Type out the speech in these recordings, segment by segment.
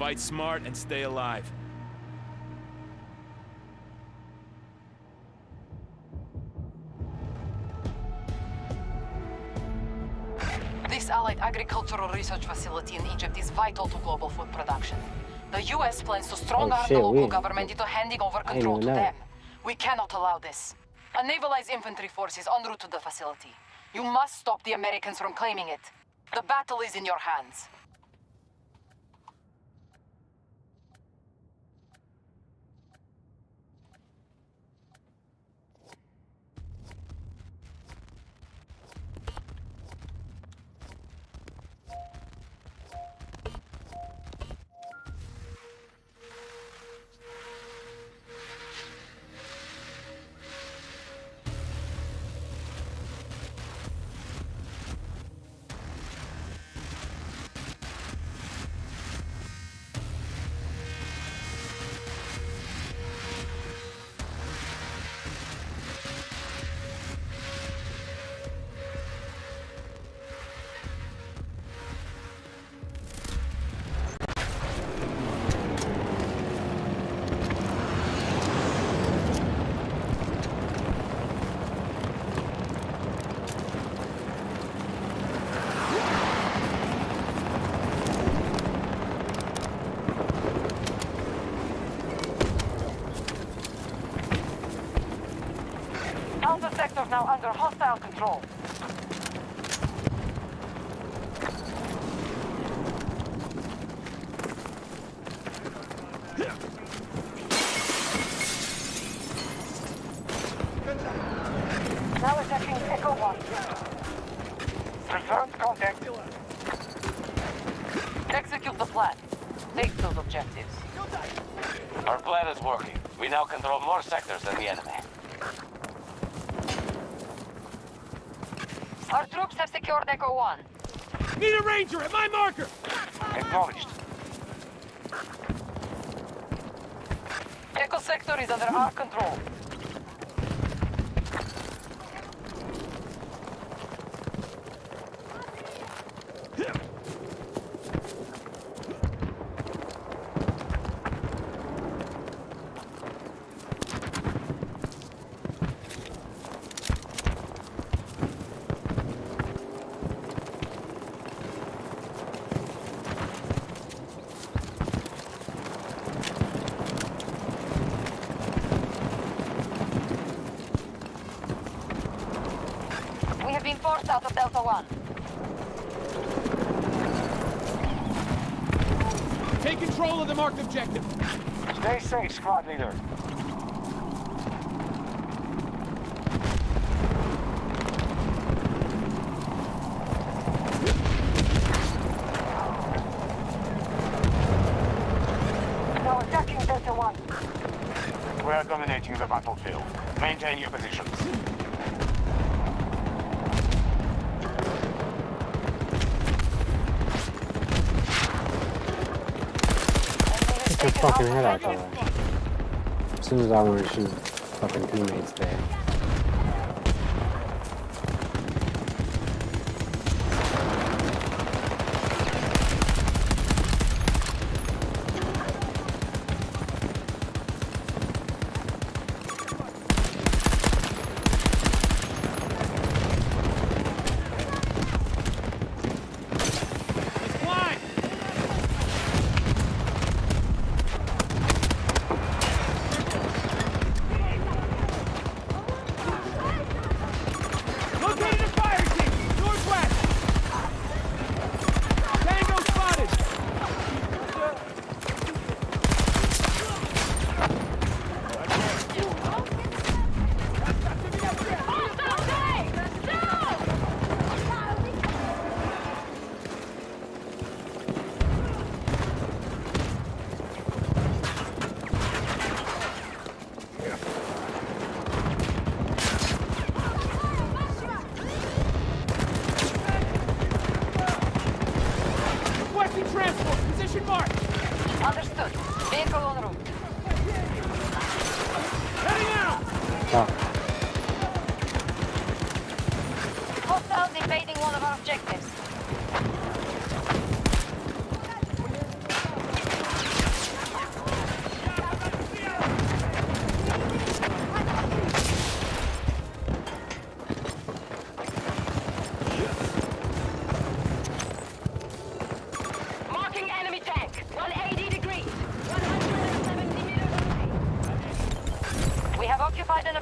Fight smart and stay alive. This Allied agricultural research facility in Egypt is vital to global food production. The US plans to strong-arm the local government into handing over control to them. We cannot allow this. A navalized infantry force is en route to the facility. You must stop the Americans from claiming it. The battle is in your hands. Alpha sector now under hostile control. Now attacking Echo 1. Confirmed contact. Execute the plan. Take those objectives. Our plan is working. We now control more sectors than the enemy. Our troops have secured Echo 1. Need a ranger at my marker! Acknowledged. Echo sector is under our control. We have been forced out of Delta 1. Take control of the marked objective. Stay safe, squad leader. Now attacking Delta 1. We are dominating the battlefield. Maintain your positions. Get your fucking head out the way. As soon as I want to shoot fucking teammates there. Understood. Vehicle en route. Heading out! Hostiles invading one of our objectives.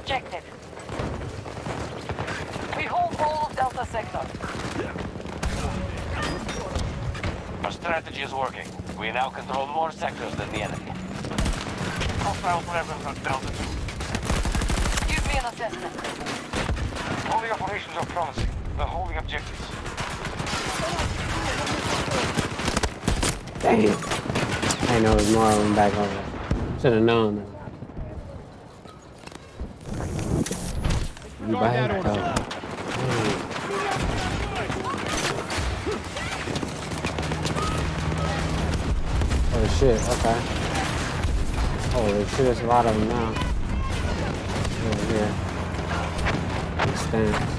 objective. We hold all of Delta Sector. Our strategy is working. We now control more sectors than the enemy. Hostile presence on Delta 2. Give me an assessment. All the operations are promising. They're holding objectives. Dang it. I know there's more of them back over there. Should have known. You Guard that back order. up. Oh shit, okay. Holy shit, there's a lot of them now. Over here. Big stance.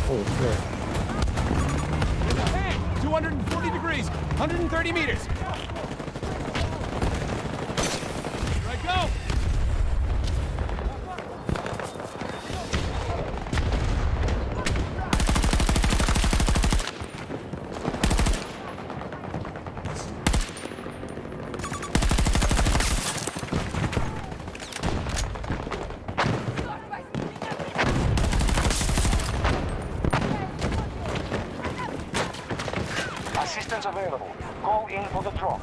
Oh shit. Hey, 240 degrees, 130 meters. Here I go. Assistance available. Call in for the drop.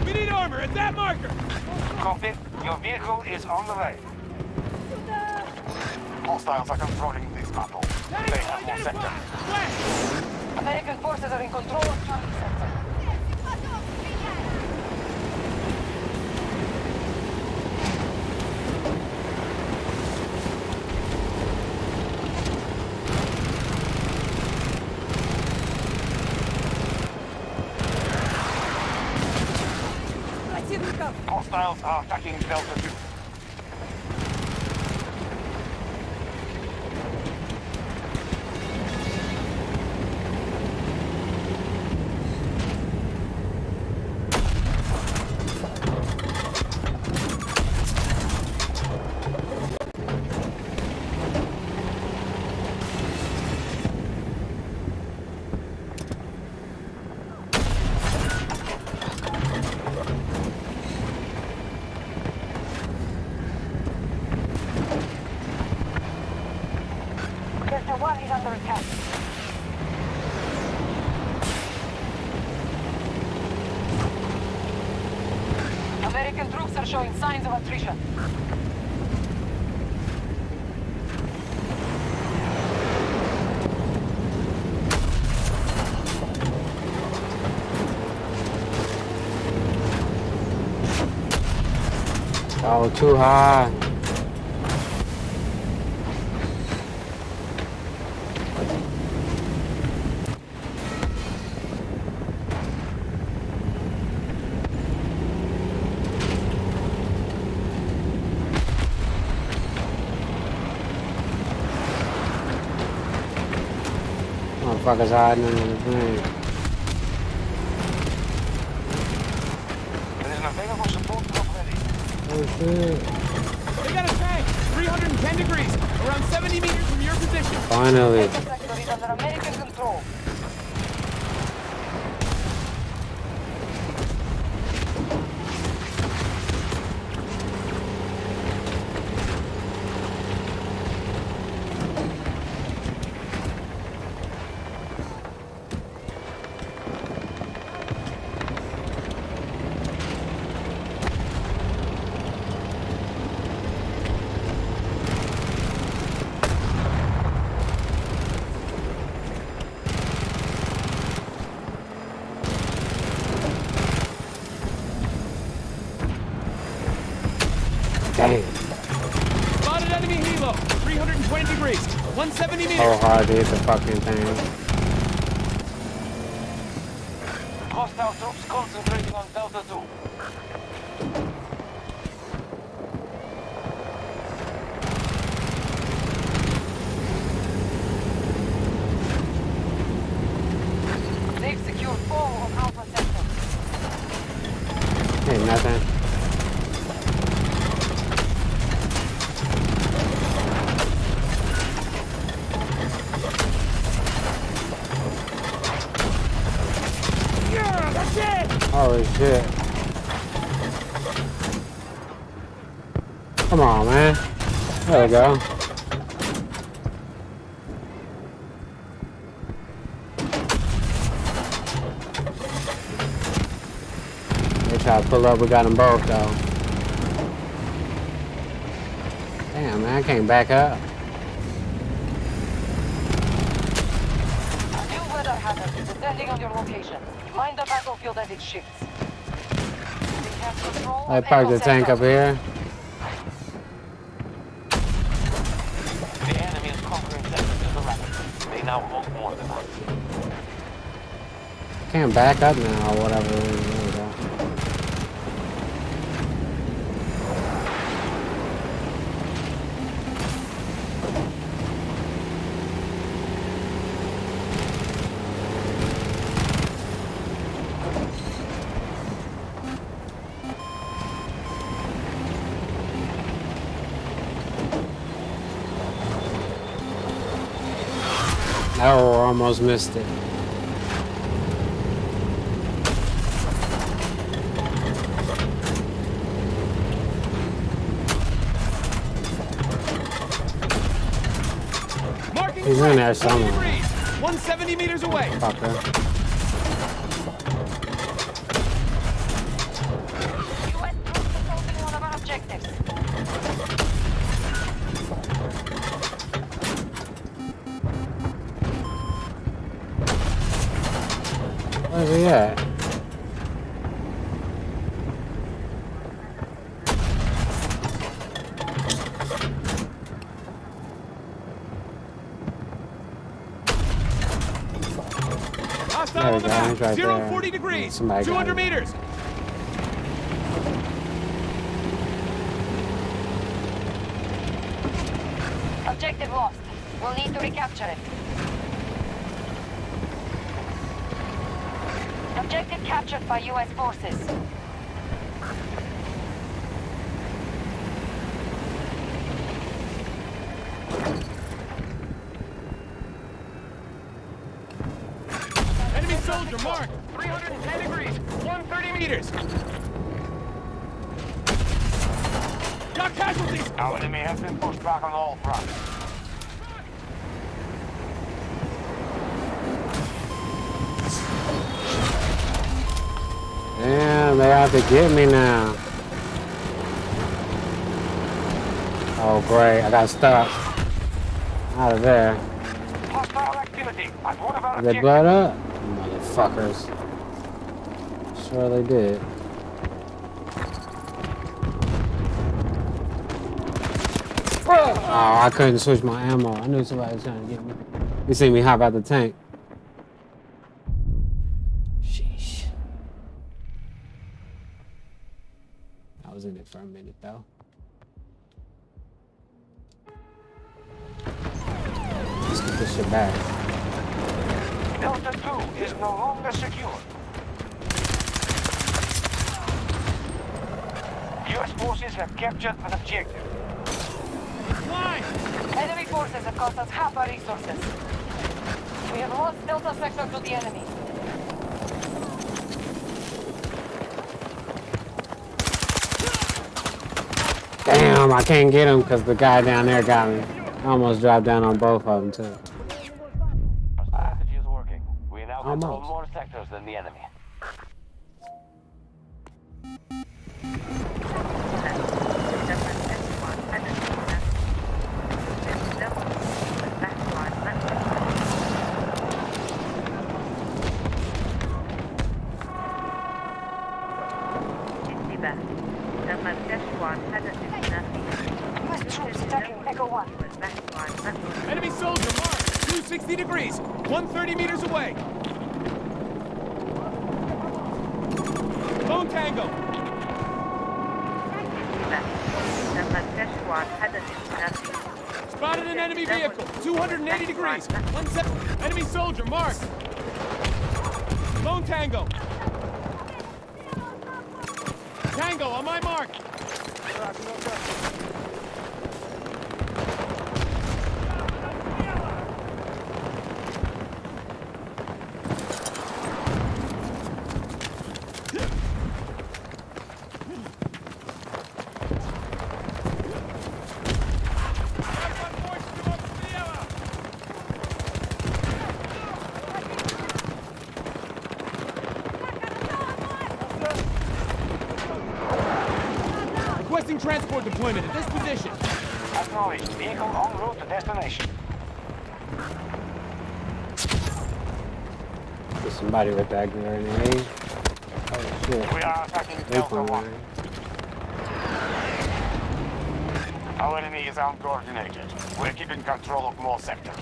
We need armor at that marker. Copy. Your vehicle is on the way. Hostiles are controlling this battle. They have more sectors. West. American forces are in control of Charlie Sector. Hostiles are attacking Delta 2. Sector 1 is under attack. American troops are showing signs of attrition. Oh, too high. Motherfuckers hiding under the thing. There is an available support drop ready. Oh shit. They got a tank, 310 degrees, around 70 meters from your position. Finally. Delta Sector is under American control. Dang. Spotted enemy helo, 320 degrees, 170 meters. So hard to hit the fucking thing. Hostile troops concentrating on Delta 2. They've secured 4 of Alpha Sector. Ain't nothing. Holy shit. Come on, man. There we go. They try to pull up, we got them both though. Damn, man, I can't back up. New weather hazard is descending on your location. Mind the battlefield as it shifts. We have control I of parked the Echo tank Center. up here. The enemy is conquering sectors to the left. They now hold more than us. Can't back up now or whatever. There we go. Oh, almost missed it. Marking He's in strike, there 20 somewhere. degrees, 170 meters away. Fucker. US troops assaulting one of our objectives. Where's he at? Hostile There on we the go, map. he's right 0, there. 40 degrees, Somebody got 200 him. meters. Objective lost. We'll need to recapture it. Objective captured by US forces. Enemy soldier marked. 310 degrees, 130 meters. Got casualties. Our enemy has been pushed back on all fronts. Damn, they have to get me now. Oh, great. I got stuck. Out of there. Hostile activity at one of our Did they objectives. blow it up? Motherfuckers. Sure they did. Oh, I couldn't switch my ammo. I knew somebody was trying to get me. You see me hop out the tank. Sheesh. I was in it for a minute though. Let's get this shit back. Delta 2 is no longer secure. US forces have captured an objective. Line. Enemy forces have cost us half our resources. We have lost Delta Sector to the enemy. Damn, I can't get him because the guy down there got me. I almost dropped down on both of them too. Our strategy is working. We now control Almost. more sectors than the enemy. US troops attacking Echo 1. Enemy soldier marked. 260 degrees, 130 meters away. Lone Tango. Spotted an enemy vehicle. 280 degrees. 17. Enemy soldier marked. Lone Tango. Tango on my mark. transport deployment at this position. Acknowledged. Vehicle en route to destination. There's somebody with that grenade. Oh shit. We are attacking They Delta fine. 1. Our enemy is uncoordinated. We're keeping control of more sectors.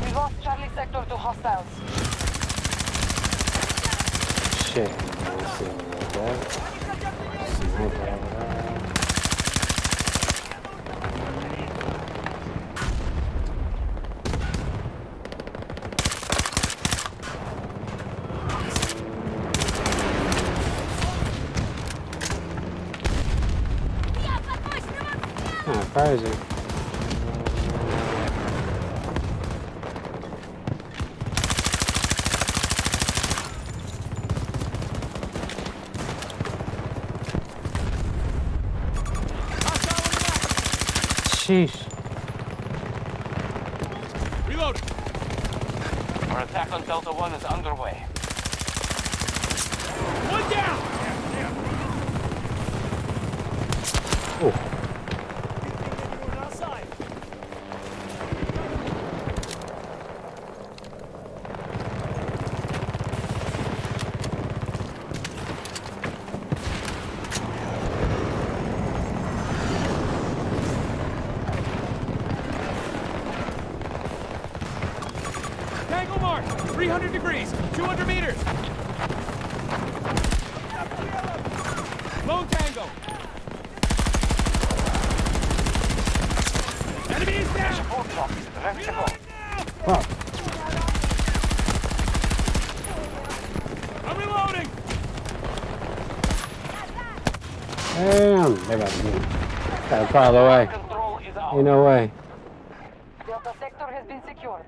We lost Charlie Sector to hostiles. Shit. Let's see what that. Sniper over there. Kinda crazy. Sheesh. Reloading. Our attack on Delta 1 is underway. One down. Oh. Tango mark. 300 degrees. 200 meters. Lone Tango. Enemy is down. Support drop is ready to go. Fuck. I'm reloading. Damn. They about to get me. Gotta pile away. Control is out. Ain't no way. Delta Sector has been secured.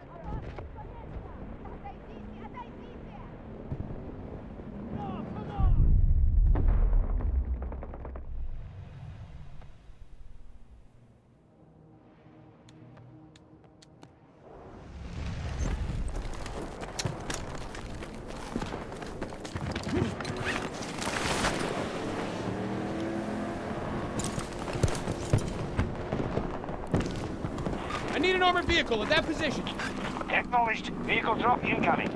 I need an armored vehicle at that position. Acknowledged. Vehicle drop incoming.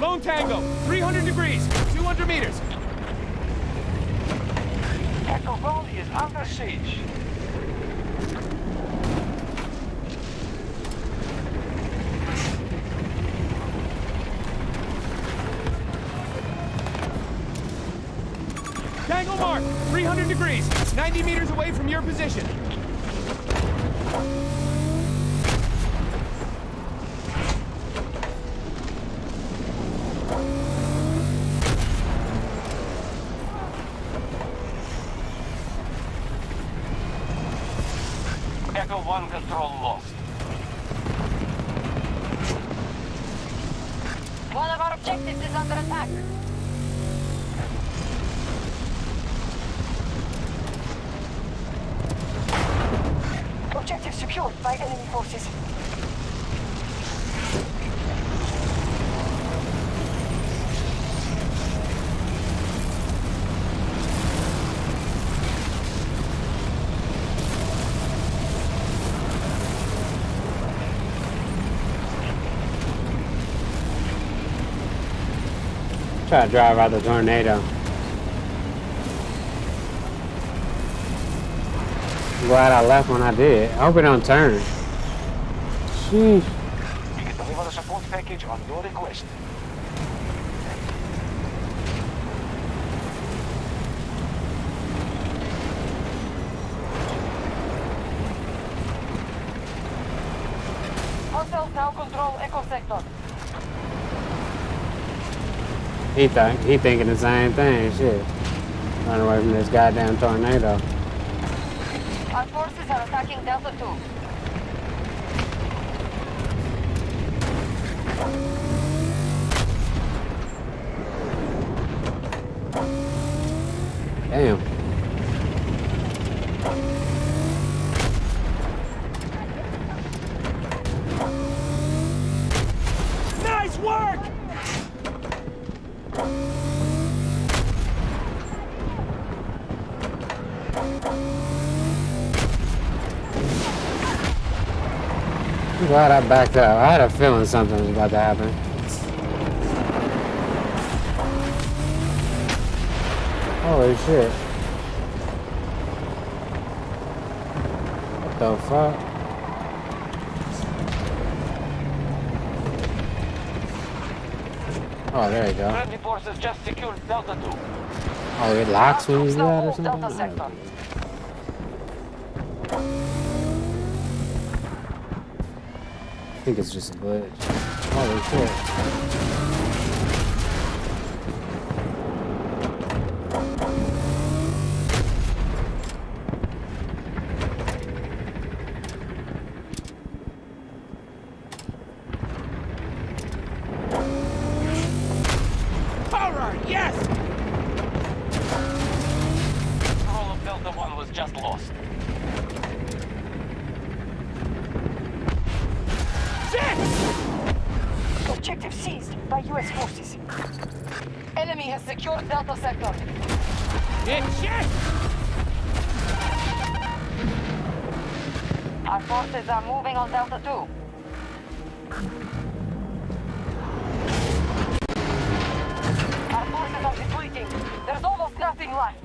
Lone Tango. 300 degrees. 200 meters. Echo Zone is under siege. Tango mark. 300 degrees. 90 meters away from your position. Echo 1 control lost. One of our objectives is under attack. Objective secured by enemy forces. Try to drive out the tornado. I'm glad I left when I did. I hope it don't turn. Sheesh. You can deliver the support package on your request. Hostile now control Echo Sector. He thinking the same thing. Shit, run away from this goddamn tornado. Our forces are attacking Delta 2. Damn. Nice work! I'm glad I backed up. I had a feeling something was about to happen. Holy shit. What the fuck? Oh, there you go. Friendly forces just secured Delta 2. Oh, it locks when he's Now dead or hold something? Delta Sector. I think it's just a glitch. Holy shit. Alright, yes! Control of Delta 1 was just lost. Objective seized by US forces. Enemy has secured Delta Sector. Shit! Our forces are moving on Delta 2. Our forces are depleting. There's almost nothing left.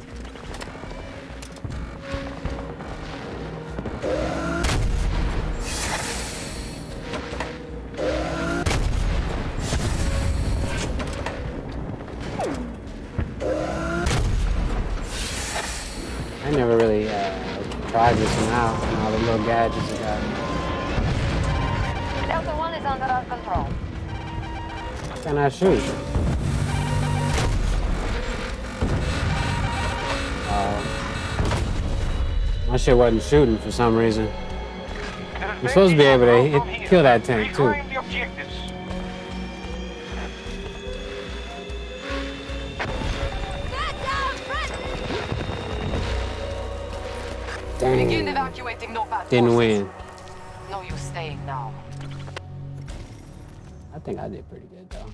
I never really tried this one out and all the little gadgets I got. Delta 1 is under our control. Can I shoot? My shit wasn't shooting for some reason. You're supposed to be able to kill that tank too. Reclaim the objectives. Begin Dang. evacuating NOPAD Didn't forces. win. No use staying now. I think I did pretty good though.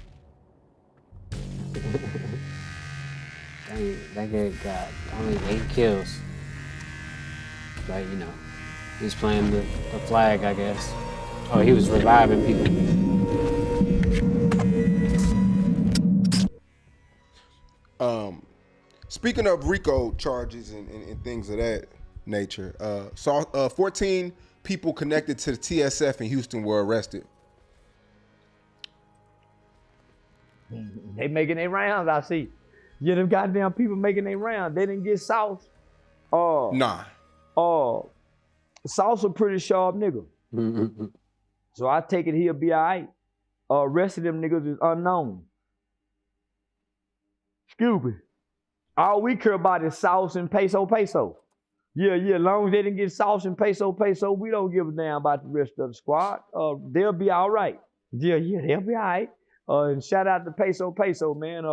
Dang, that guy got only 8 kills. But you know, he's playing the flag, I guess. Oh, he was reviving people. Speaking of RICO charges and things of that nature, 14 people connected to the TSF in Houston were arrested. They making their rounds, I see. Yeah, them goddamn people making their rounds. They didn't get Sauce. Nah. Sauce a pretty sharp nigga. So I take it he'll be all right. Rest of them niggas is unknown. Scooby. All we care about is Sauce and Peso. Yeah, as long as they didn't get Sauce and Peso, we don't give a damn about the rest of the squad. They'll be all right. Yeah, they'll be all right. And shout out to Peso, man.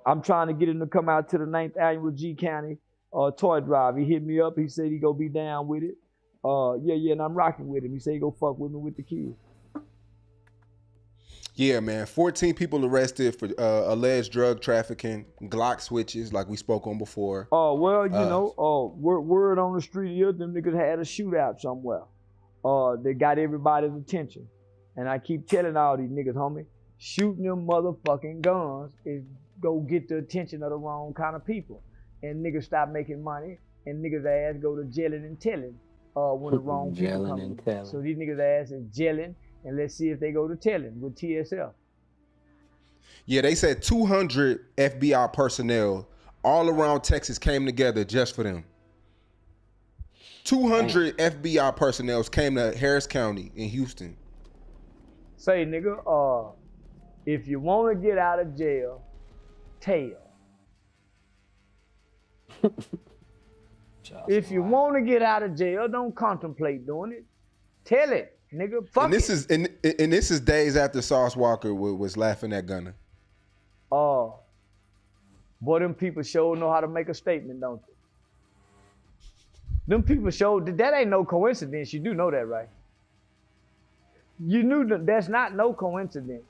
I'm trying to get him to come out to the 9th annual G County toy drive. He hit me up. He said he gonna be down with it. And I'm rocking with him. He said he go fuck with me with the kids. Yeah, man. 14 people arrested for alleged drug trafficking, Glock switches, like we spoke on before. Word on the street is them niggas had a shootout somewhere. They got everybody's attention. And I keep telling all these niggas, homie, shooting them motherfucking guns is go get the attention of the wrong kind of people. And niggas stop making money, and niggas ass go to jailing and telling when the wrong people come in. So these niggas ass is jailing, and let's see if they go to telling with TSF. Yeah, they said 200 FBI personnel all around Texas came together just for them. 200 FBI personnel came to Harris County in Houston Say, nigga, if you want to get out of jail, tell. If you want to get out of jail, don't contemplate doing it. Tell it, nigga. Fuck And this it. is and this is days after Sauce Walker was laughing at Gunna. Boy, them people sure know how to make a statement, don't they? Them people sure, that ain't no coincidence. You do know that, right? You knew that that's not no coincidence.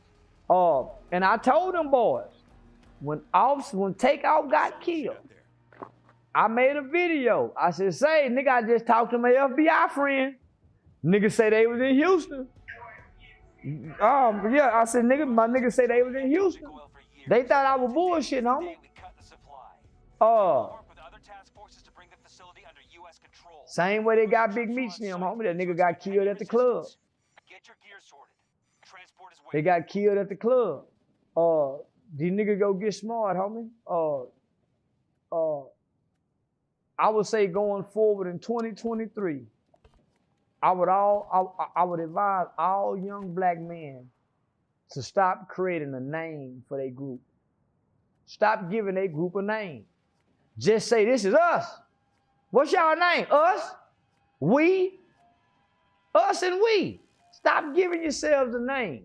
And I told them boys, when Takeoff got killed, I made a video. I said, say, nigga, I just talked to my FBI friend. Niggas say they was in Houston. Yeah, I said, nigga, my niggas say they was in Houston. They thought I was bullshitting, homie. Same way they got Big Meech them, homie. That nigga got killed at the club. They got killed at the club. These niggas go get smart, homie. I would say going forward in 2023, I would advise all young black men to stop creating a name for their group. Stop giving their group a name. Just say, this is us. What's y'all name? Us? We? Us and we. Stop giving yourselves a name.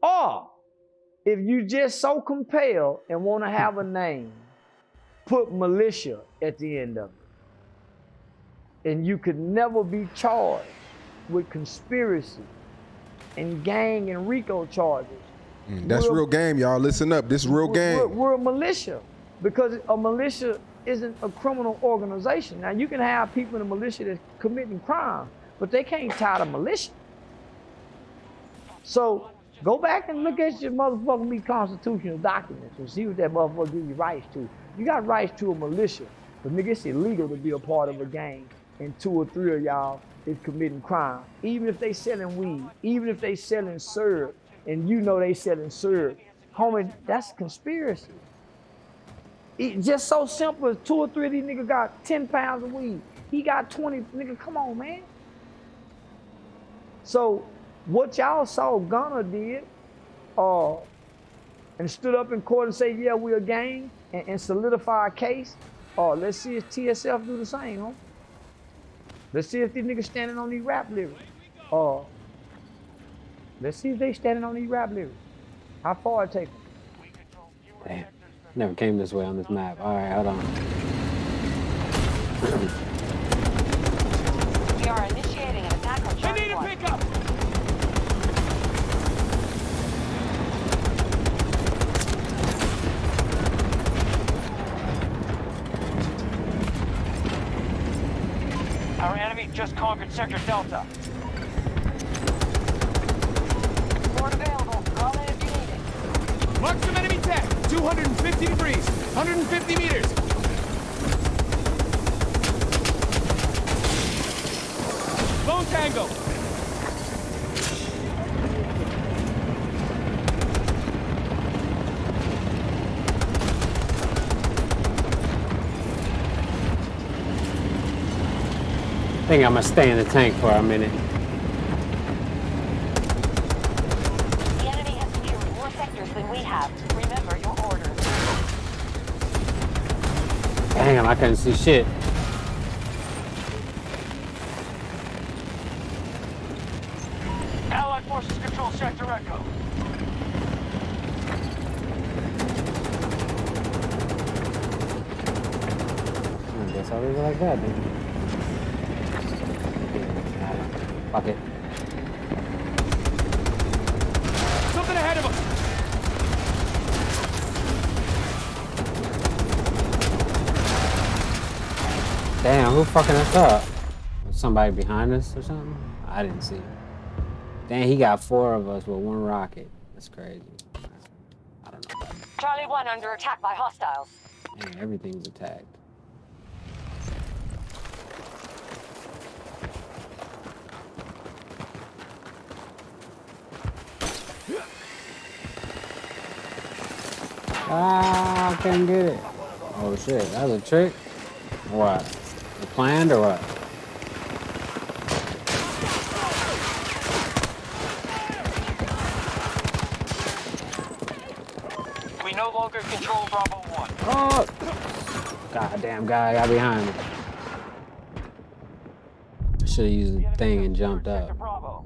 Or, if you just so compelled and want to have a name, put militia at the end of it. And you could never be charged with conspiracy and gang and RICO charges. That's real game, y'all. Listen up. This is real game. We're a militia, because a militia isn't a criminal organization. Now, you can have people in a militia that's committing crime, but they can't tie the militia. So go back and look at your motherfucking constitutional documents and see what that motherfucker gives you rights to. You got rights to a militia, but nigga, it's illegal to be a part of a gang and 2 or 3 of y'all is committing crime. Even if they selling weed, even if they selling syrup, and you know they selling syrup, homie, that's conspiracy. It's just so simple as 2 or 3 of these niggas got 10 pounds of weed. He got 20, nigga, come on, man. So what y'all saw Gunna did, and stood up in court and say, yeah, we're a gang, and solidify a case, let's see if TSF do the same, huh? Let's see if these niggas standing on these rap lyrics. Let's see if they standing on these rap lyrics. How far it take them? Damn. Never came this way on this map. All right, hold on. We are initiating an attack on I Charlie need a 1. pickup! Our enemy just conquered Sector Delta. Port available. Call in if you need it. Mark some enemy tech! 250 degrees! 150 meters! Lone Tango! I think I'm gonna stay in the tank for a minute. The enemy has secured more sectors than we have. Remember your orders. Damn, I couldn't see shit. Allied forces control Sector Echo. I guess I'll leave it like that then. Fuck it. Something ahead of us! Damn, who fucking us up? Was somebody behind us or something? I didn't see. Damn, he got 4 of us with 1 rocket. That's crazy. I don't know about that. Charlie 1 under attack by hostiles. Damn, everything's attacked. Ah, I couldn't get it. Oh shit, that was a trick? Or what? Planned or what? control Bravo 1. Oh! Goddamn guy got behind me. I should have used the thing and jumped Sector up. Bravo.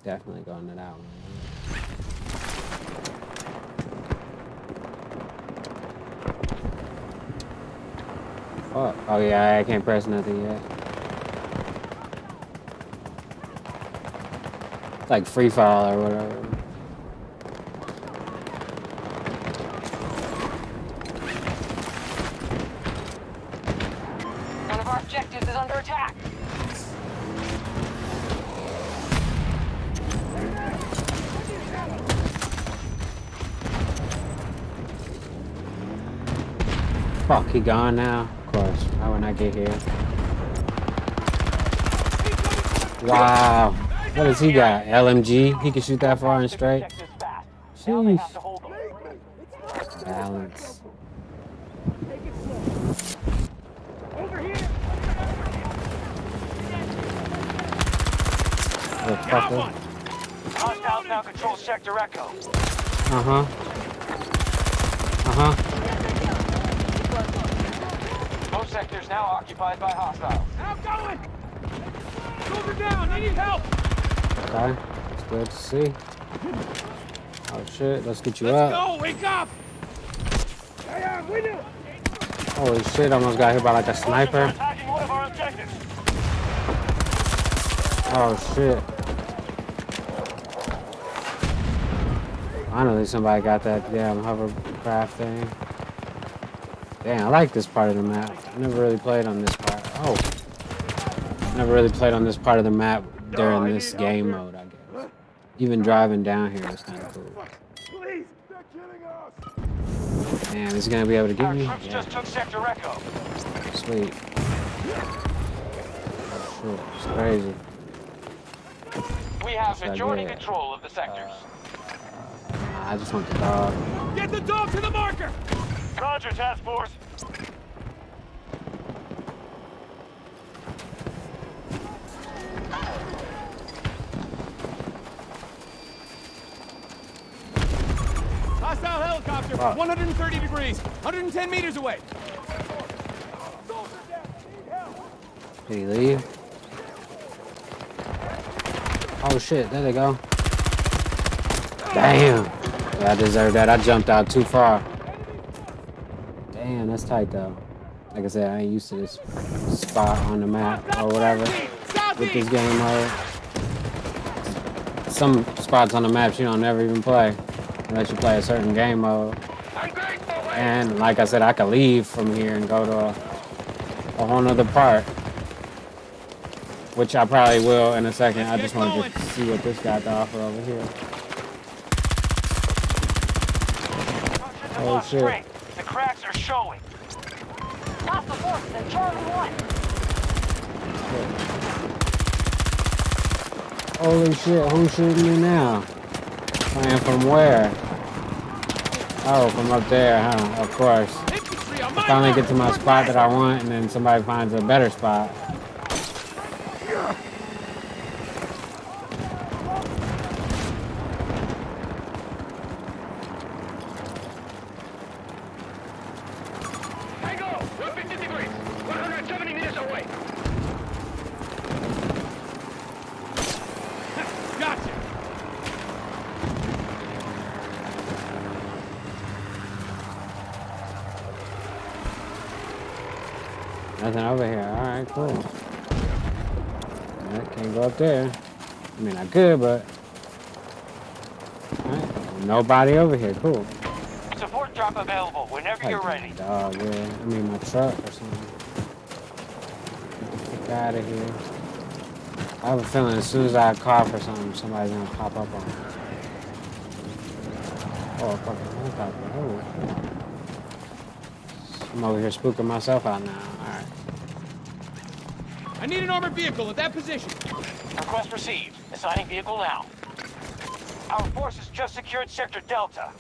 Definitely going to that one. Fuck. Oh yeah, I can't press nothing yet. It's like free fall or whatever. One of our objectives is under attack. Fuck, he gone now? Of course. How would I get here? Wow. What does he got? LMG? He can shoot that far and straight? Objectives fast. Now they have to Sheesh. hold them. Balance. Motherfucker. Hostiles now control Sector Echo. Uh-huh. Uh-huh. Both sectors now occupied by hostiles. Outgoing! Soldier down! I need help! Okay. It's good to see. Oh shit, let's get you Let's up. go! Wake up! Holy shit, almost got hit by like a sniper. Attacking one of our objectives. Oh shit. Finally somebody got that damn hovercraft thing. Damn, I like this part of the map. I never really played on this part. Oh. Never really played on this part of the map during this game mode, I guess. Even driving down here is kind of cool. Please! They're killing us! Damn, he's gonna be able to get Our me? troops Yeah, just took Sector Echo. sweet. Oh, shit, it's crazy. We have Yes, I majority did. control of the sectors. Nah, I just want the dog. Get the dog to the marker! Roger, task force. Hostile helicopter, Fuck. 130 degrees, 110 meters away. Did he leave? Oh shit, there they go. Damn. Yeah, I deserve that. I jumped out too far. Damn, that's tight though. Like I said, I ain't used to this spot on the map or whatever with this game mode. Some spots on the maps you don't never even play unless you play a certain game mode. And like I said, I could leave from here and go to a whole nother part, which I probably will in a second. I just wanted to see what this got to offer over here. Oh shit. The cracks are showing. Hostile forces in Charlie 1. Holy shit, who's shooting me now? Playing from where? Oh, from up there, huh? Of course. Infantry on my Finally mark. get to my spot that I want, and then somebody finds a better spot. Tango, 150 degrees, 170 meters away. Gotcha! Nothing over here. Alright, cool. Alright, can't go up there. I mean, I could, but... Alright, nobody over here. Cool. Support drop available whenever you're ready. Dog, yeah. I mean, my truck or something. Get the fuck out of here. I have a feeling as soon as I cough or something, somebody's gonna pop up on me. Oh, a fucking helicopter. Holy shit. I'm over here spooking myself out now. Alright. I need an armored vehicle at that position. Request received. Assigning vehicle now. Our forces just secured Sector Delta.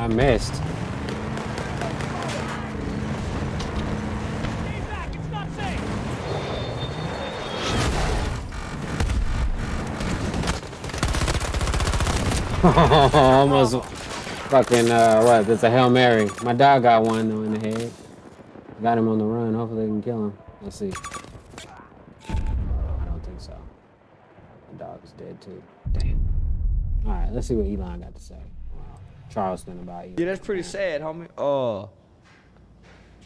I missed. Stay back, it's not safe. Almost fucking, what? That's a Hail Mary. My dog got one, though, in the head. Got him on the run. Hopefully they can kill him. Let's see. I don't think so. The dog's dead, too. Damn. Alright, let's see what Elon got to say. Charleston about Elon. Yeah, that's pretty sad, homie.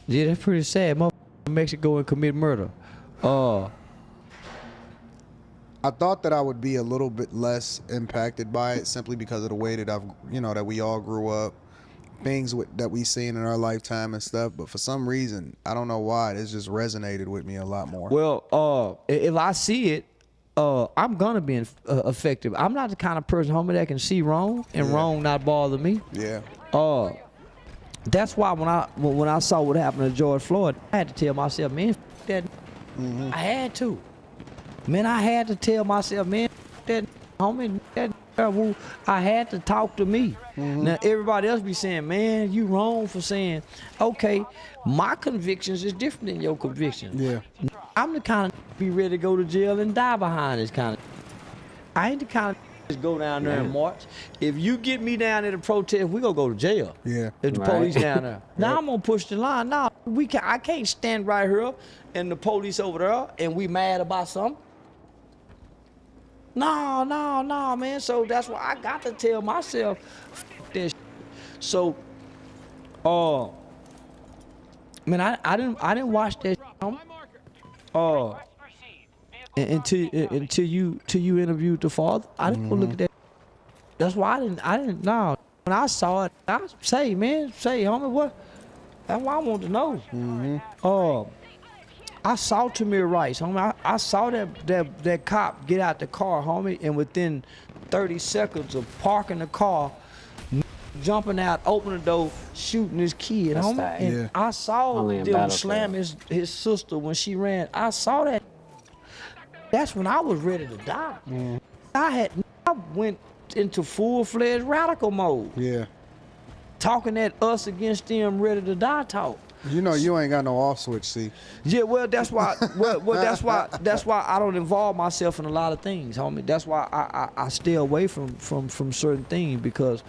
Yeah, that's pretty sad. Motherfucker in Mexico and commit murder. I thought that I would be a little bit less impacted by it simply because of the way that that we all grew up, things that we seen in our lifetime and stuff. But for some reason, I don't know why, it's just resonated with me a lot more. Well, if I see it, I'm gonna be affected. I'm not the kind of person, homie, that can see wrong and wrong not bother me. Yeah. That's why when I saw what happened to George Floyd, I had to tell myself, man, that. I had to. Man, I had to tell myself, man, that homie, that who I had to talk to me. Now everybody else be saying, man, you wrong for saying, okay, my convictions is different than your convictions. Yeah. I'm the kind of be ready to go to jail and die behind this kind of. I ain't the kind of just go down there and march. If you get me down there to protest, we gonna go to jail. Yeah. If the police down there. Now I'm gonna push the line. Now I can't stand right here and the police over there and we mad about something. No, man. So that's why I got to tell myself this. So, man, I didn't watch that. Until you interviewed the father, I didn't go look at that. That's why I didn't. No, when I saw it, I say, homie, what? That's why I want to know. I saw Tamir Rice, homie. I saw that cop get out the car, homie, and within 30 seconds of parking the car, jumping out, opening the door, shooting his kid, That's homie. that. And Yeah. I saw Only in them Battlefield. slam his sister when she ran. I saw that. That's when I was ready to die. I went into full-fledged radical mode, Yeah. talking that us against them, ready to die talk. You know you ain't got no off switch, see. Yeah, well, that's why. That's why I don't involve myself in a lot of things, homie. That's why I stay away from certain things because,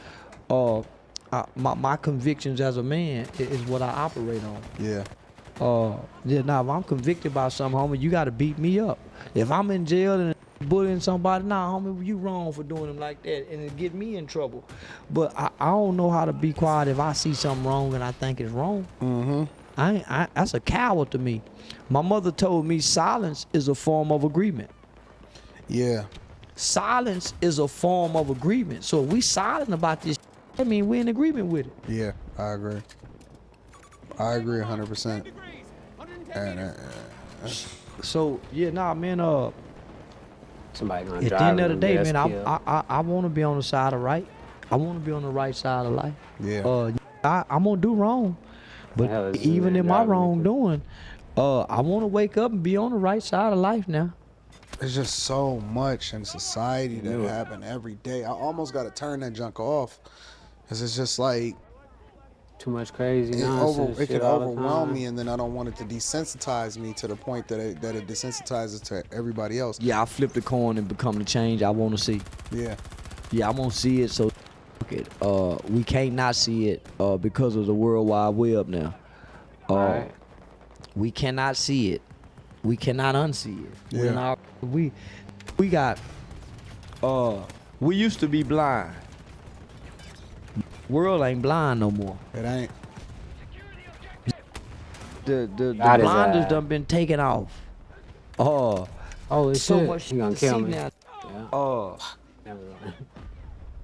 my convictions as a man is what I operate on. Yeah. If I'm convicted by something, homie, you got to beat me up. If I'm in jail and bullying somebody, nah, homie, you wrong for doing them like that, and it get me in trouble. But I don't know how to be quiet if I see something wrong and I think it's wrong. That's a coward to me. My mother told me silence is a form of agreement. Yeah. Silence is a form of agreement. So if we silent about this, I mean we're in agreement with it. Yeah. I agree. I agree 100%. Degrees, 110 meters. So yeah, nah, man. Somebody gonna At drive the end of the him, day, get us man, killed. I want to be on the side of right. I want to be on the right side of life. Yeah. I'm gonna do wrong, The hell but is this even man in my driving me wrongdoing, I want to wake up and be on the right side of life now. There's just so much in society that Yeah. happen every day. I almost got to turn that junk off. Because it's just like, Too much crazy it nonsense. can shit all the overwhelm time. me, and then I don't want it to desensitize me to the point that it desensitizes to everybody else. Yeah, I flip the coin and become the change I want to see. Yeah. Yeah, I want to see it, so fuck it. We can't not see it because of the World Wide Web now. Right. We cannot see it. We cannot unsee it. Yeah. We got. We used to be blind. World ain't blind no more. It ain't. The Got his blinders ass. done been taken off. Holy So shit. much He gonna to kill see me. now. Yeah. Never mind.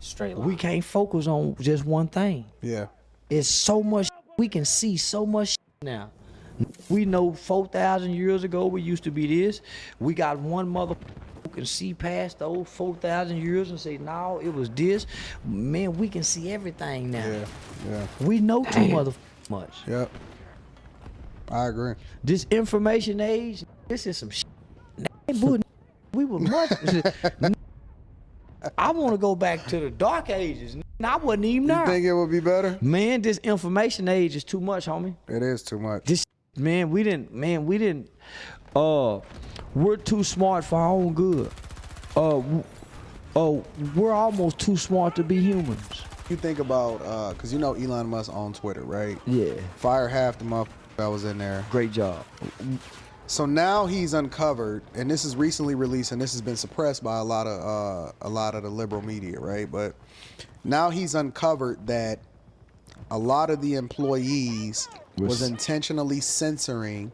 Straight line. We can't focus on just one thing. Yeah. It's so much we can see so much now. We know 4,000 years ago we used to be this. We got one mother who can see past those 4,000 years and say, no, it was this. Man, we can see everything now. Yeah. Yeah. We know too Damn. much. Yep. I agree. This information age, this is some shit. We were much. I want to go back to the dark ages. I wasn't even You there. think it would be better? Man, this information age is too much, homie. It is too much. This we didn't we're too smart for our own good. We're almost too smart to be humans. You think about, because you know Elon Musk on Twitter, right? Yeah. Fire half the motherfucker that was in there. Great job. So now he's uncovered, and this is recently released, and this has been suppressed by a lot of the liberal media, right? But now he's uncovered that a lot of the employees was intentionally censoring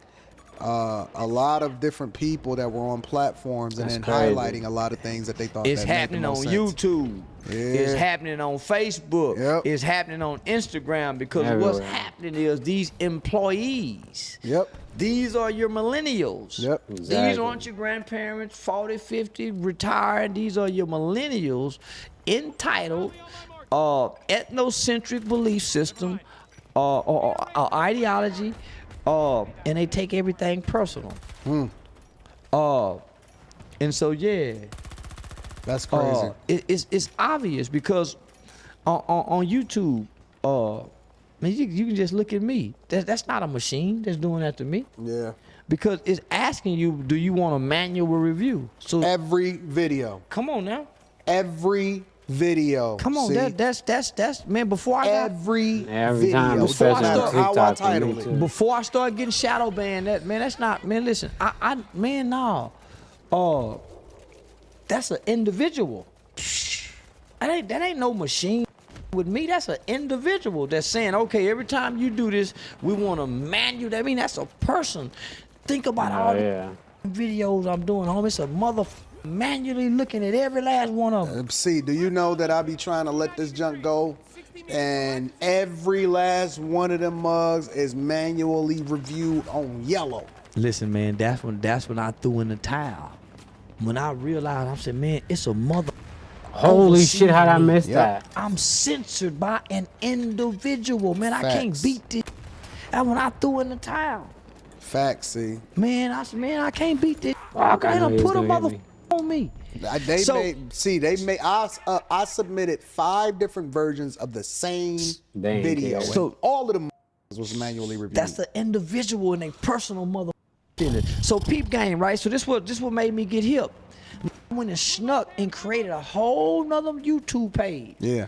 a lot of different people that were on platforms and then highlighting a lot of things that they thought It's that made the happening on most sense. YouTube. Yeah. It's happening on Facebook. Yep. It's happening on Instagram because what's happening is these employees. Yep. These are your millennials. Yep. These Exactly. aren't your grandparents, 40, 50, retired. These are your millennials entitled ethnocentric belief system or ideology, and they take everything personal. And so, yeah. That's crazy. It's obvious because on YouTube, man, you can just look at me. That's not a machine that's doing that to me. Yeah. Because it's asking you, do you want a manual review? So Every video. come on now, Every video. come on. See? That's man. Before I got Every Every time, video. Before I especially on start- how I TikTok and titled it. YouTube. before I start getting shadow banned, that's not, man. Listen, I man, no, that's an individual. That ain't no machine with me. That's an individual that's saying, okay, every time you do this, we want to manual. I mean, that's a person. Think about all Oh, the videos I'm doing, homie. It's a mother manually looking at every last one of them. See, do you know that I be trying to let this junk go? And every last one of them mugs is manually reviewed on yellow. Listen, man, that's when I threw in the towel. When I realized, I said, man, it's a mother. Holy shit, how'd I miss Yep. that? I'm censored by an individual, man. I can't Facts. beat this. That's when I threw in the towel. Facts, see. Man, I said, man, I can't beat this. Fuck, I They knew done he was put a gonna hit mother me. on me. I submitted 5 different versions of the same They ain't video. care. So- all of them was manually reviewed. That's the individual and a personal mother. So peep game, right? So this what made me get hip. I went and snuck and created a whole nother YouTube page. Yeah.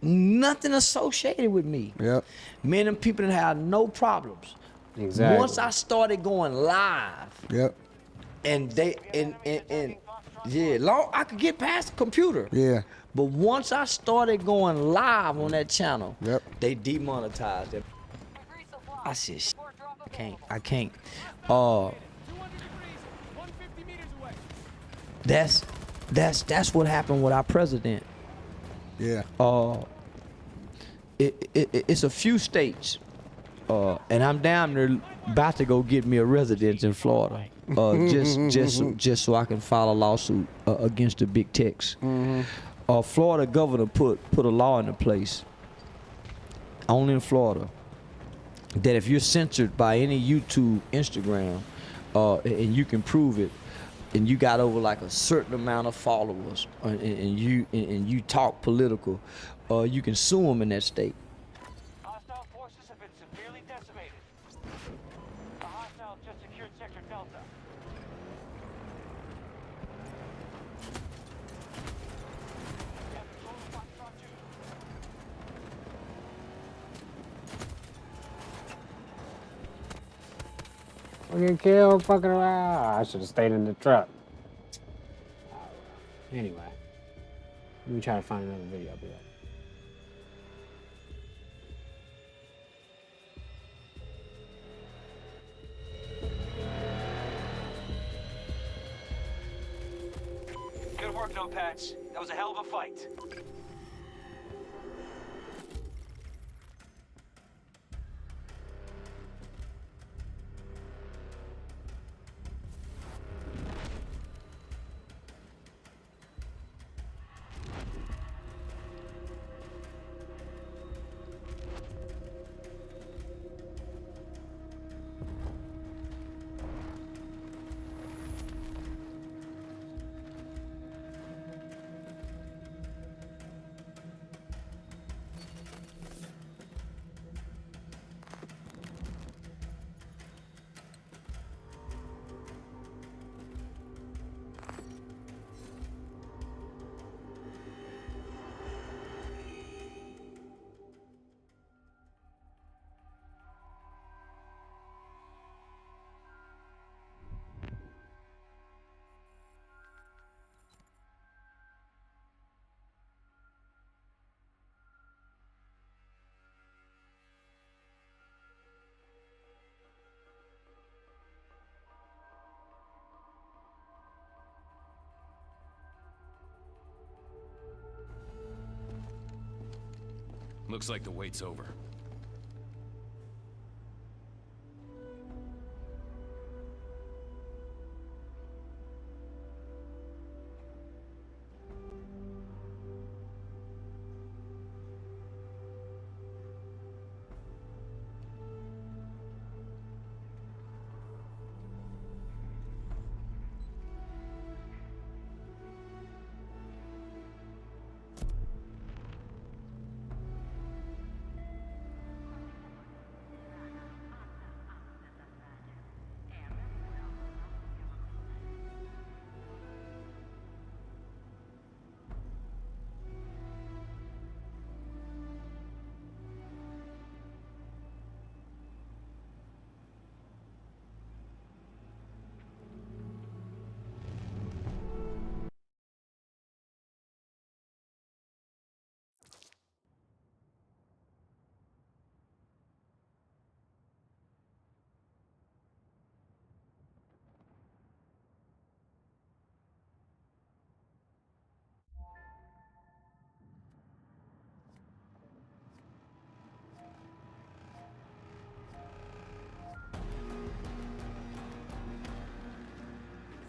Nothing associated with me. Yep. Me and them people didn't have no problems. Exactly. Once I started going live, Yep. and they and yeah, long I could get past the computer. Yeah. But once I started going live on that channel, Yep. they demonetized it. I said, "Shit, I can't. 200 degrees, 150 meters away. That's what happened with our president. Yeah. It's a few states, and I'm down there about to go get me a residence in Florida, just so I can file a lawsuit against the big techs. Florida governor put a law into place, only in Florida, that if you're censored by any YouTube, Instagram, and you can prove it, and you got over like a certain amount of followers, and you talk political, you can sue them in that state. Hostile forces have been severely decimated. The hostiles just secured Sector Delta. Fucking kill, fucking around. I should have stayed in the truck. Anyway, let me try to find another video. I'll be right back. Good work, Notepads. That was a hell of a fight. Looks like the wait's over.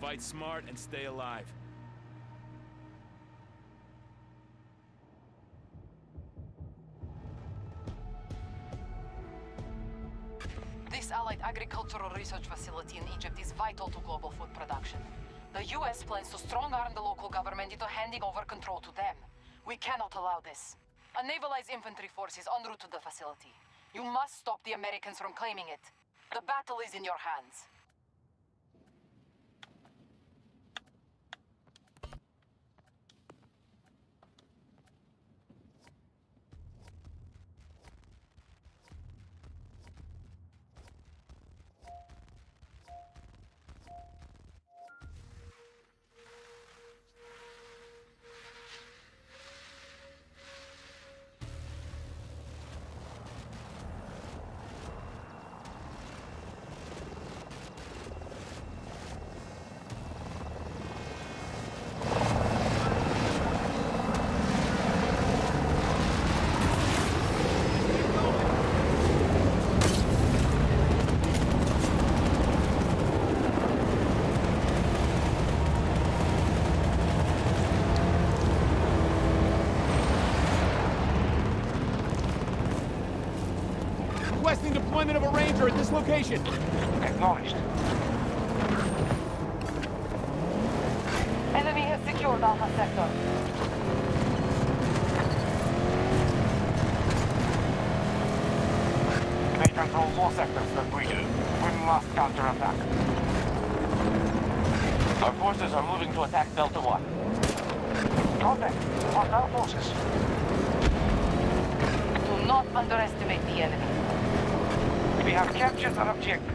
Fight smart and stay alive. This Allied agricultural research facility in Egypt is vital to global food production. The US plans to strong-arm the local government into handing over control to them. We cannot allow this. A navalized infantry force is en route to the facility. You must stop the Americans from claiming it. The battle is in your hands. Requesting deployment of a ranger at this location. Acknowledged. Enemy has secured Alpha Sector. They control more sectors than we do. We must counterattack. Our forces are moving to attack Delta 1. Contact. Hostile forces. Do not underestimate the enemy. We have captured an objective.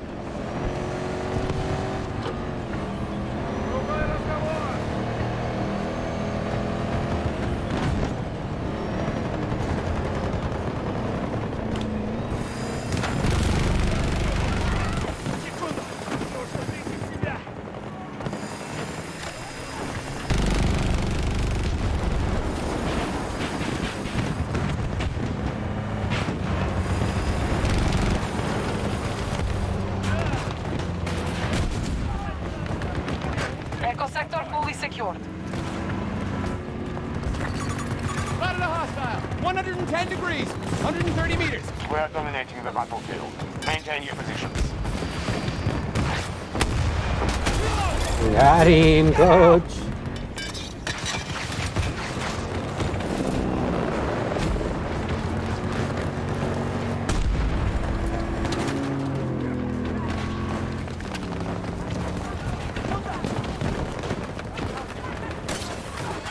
Echo Sector fully secured. Spotted a hostile. 110 degrees. 130 meters. We are dominating the battlefield. Maintain your positions. Got him, coach.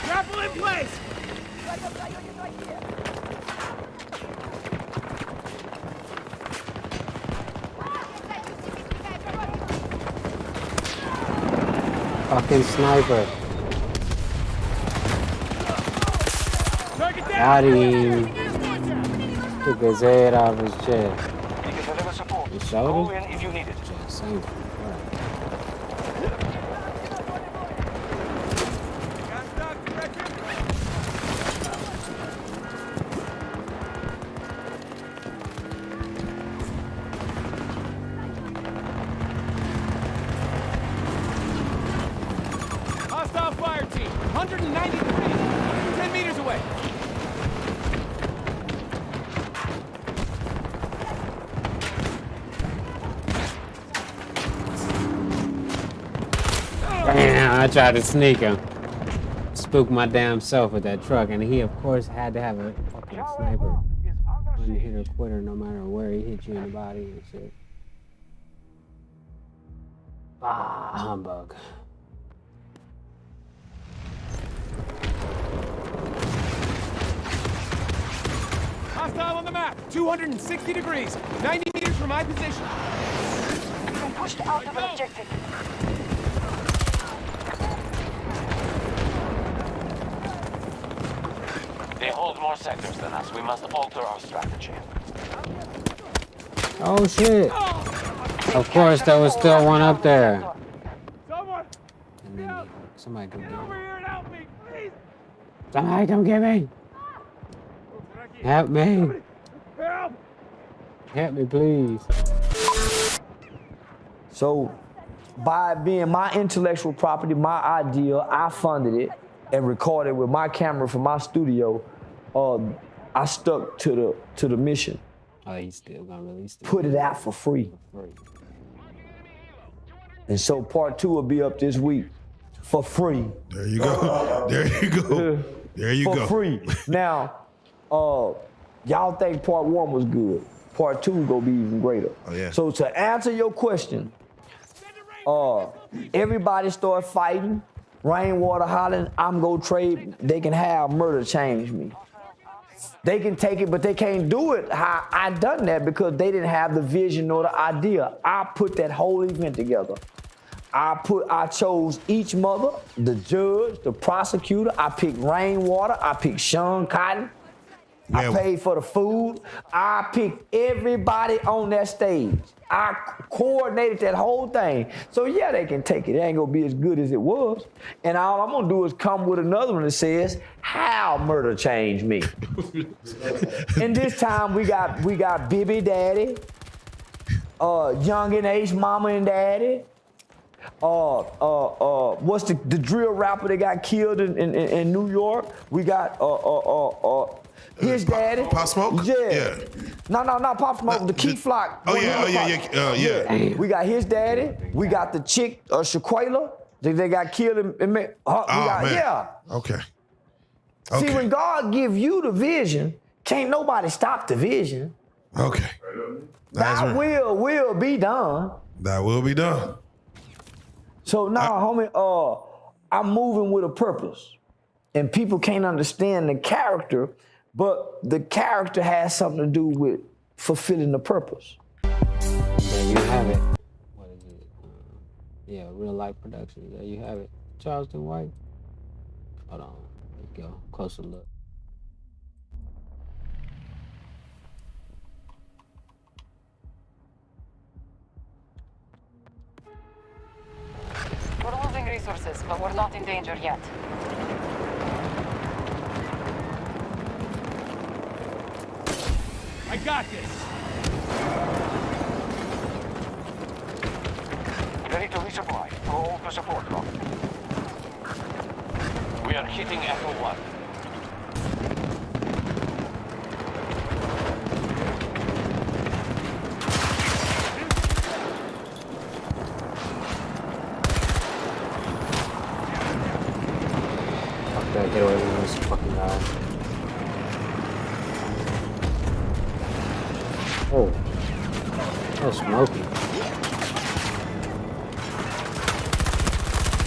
Grapple in place. Fucking sniper. Target down. Got him. Took his head off his chest. You can deliver support. His shoulder? Call in if you need it. Chest, same. Right. 190 degrees. 10 meters away. Damn, I tried to sneak him. Spook my damn self with that truck, and he, of course, had to have a fucking sniper. One hitter quitter no matter where he hit you in the body and shit. Ah, humbug. Hostile on the map. 260 degrees. 90 meters from my position. We've been pushed out of an objective. They hold more sectors than us. We must alter our strategy. Oh shit! Of course, there was still one up there. Someone, And then somebody come get over me. here and help me, please. Somebody come get me! Help me! Help! Help me, please. So, by being my intellectual property, my idea, I funded it and recorded with my camera from my studio. I stuck to the mission. Oh, he's still gonna release it. Put it out for free. And so part 2 will be up this week for free. There you go. There you go. There you For go. free. Now, y'all think part 1 was good. Part 2 gonna be even greater. Oh, yeah. So to answer your question, everybody start fighting. Rainwater hollering, I'm gonna trade. They can have murder change me. They can take it, but they can't do it how I done that because they didn't have the vision or the idea. I put that whole event together. I chose each mother, the judge, the prosecutor. I picked Rainwater. I picked Sean Cotton. I paid for the food. I picked everybody on that stage. I coordinated that whole thing. So yeah, they can take it. It ain't gonna be as good as it was. And all I'm gonna do is come with another one that says, how murder changed me. And this time we got Bibby Daddy, Young and Ace Mama and Daddy. What's the drill rapper that got killed in New York? We got his daddy. Pop Smoke? Yeah. No, Pop Smoke, the Key Flock. Oh, yeah. We got his daddy. We got the chick, Shaquela. They got killed in Man. Okay. See, when God give you the vision, can't nobody stop the vision. Okay. That will be done. That will be done. So now, homie, I'm moving with a purpose. And people can't understand the character, but the character has something to do with fulfilling the purpose. There you have it. What is it? Yeah, Real Life Productions. There you have it. Charleston White. Hold on. Let's go. Closer look. We're losing resources, but we're not in danger yet. I got this. Ready to resupply. Go to support drop. We are hitting Echo 1. Fuck that, get away from this fucking guy. Oh. So smoky.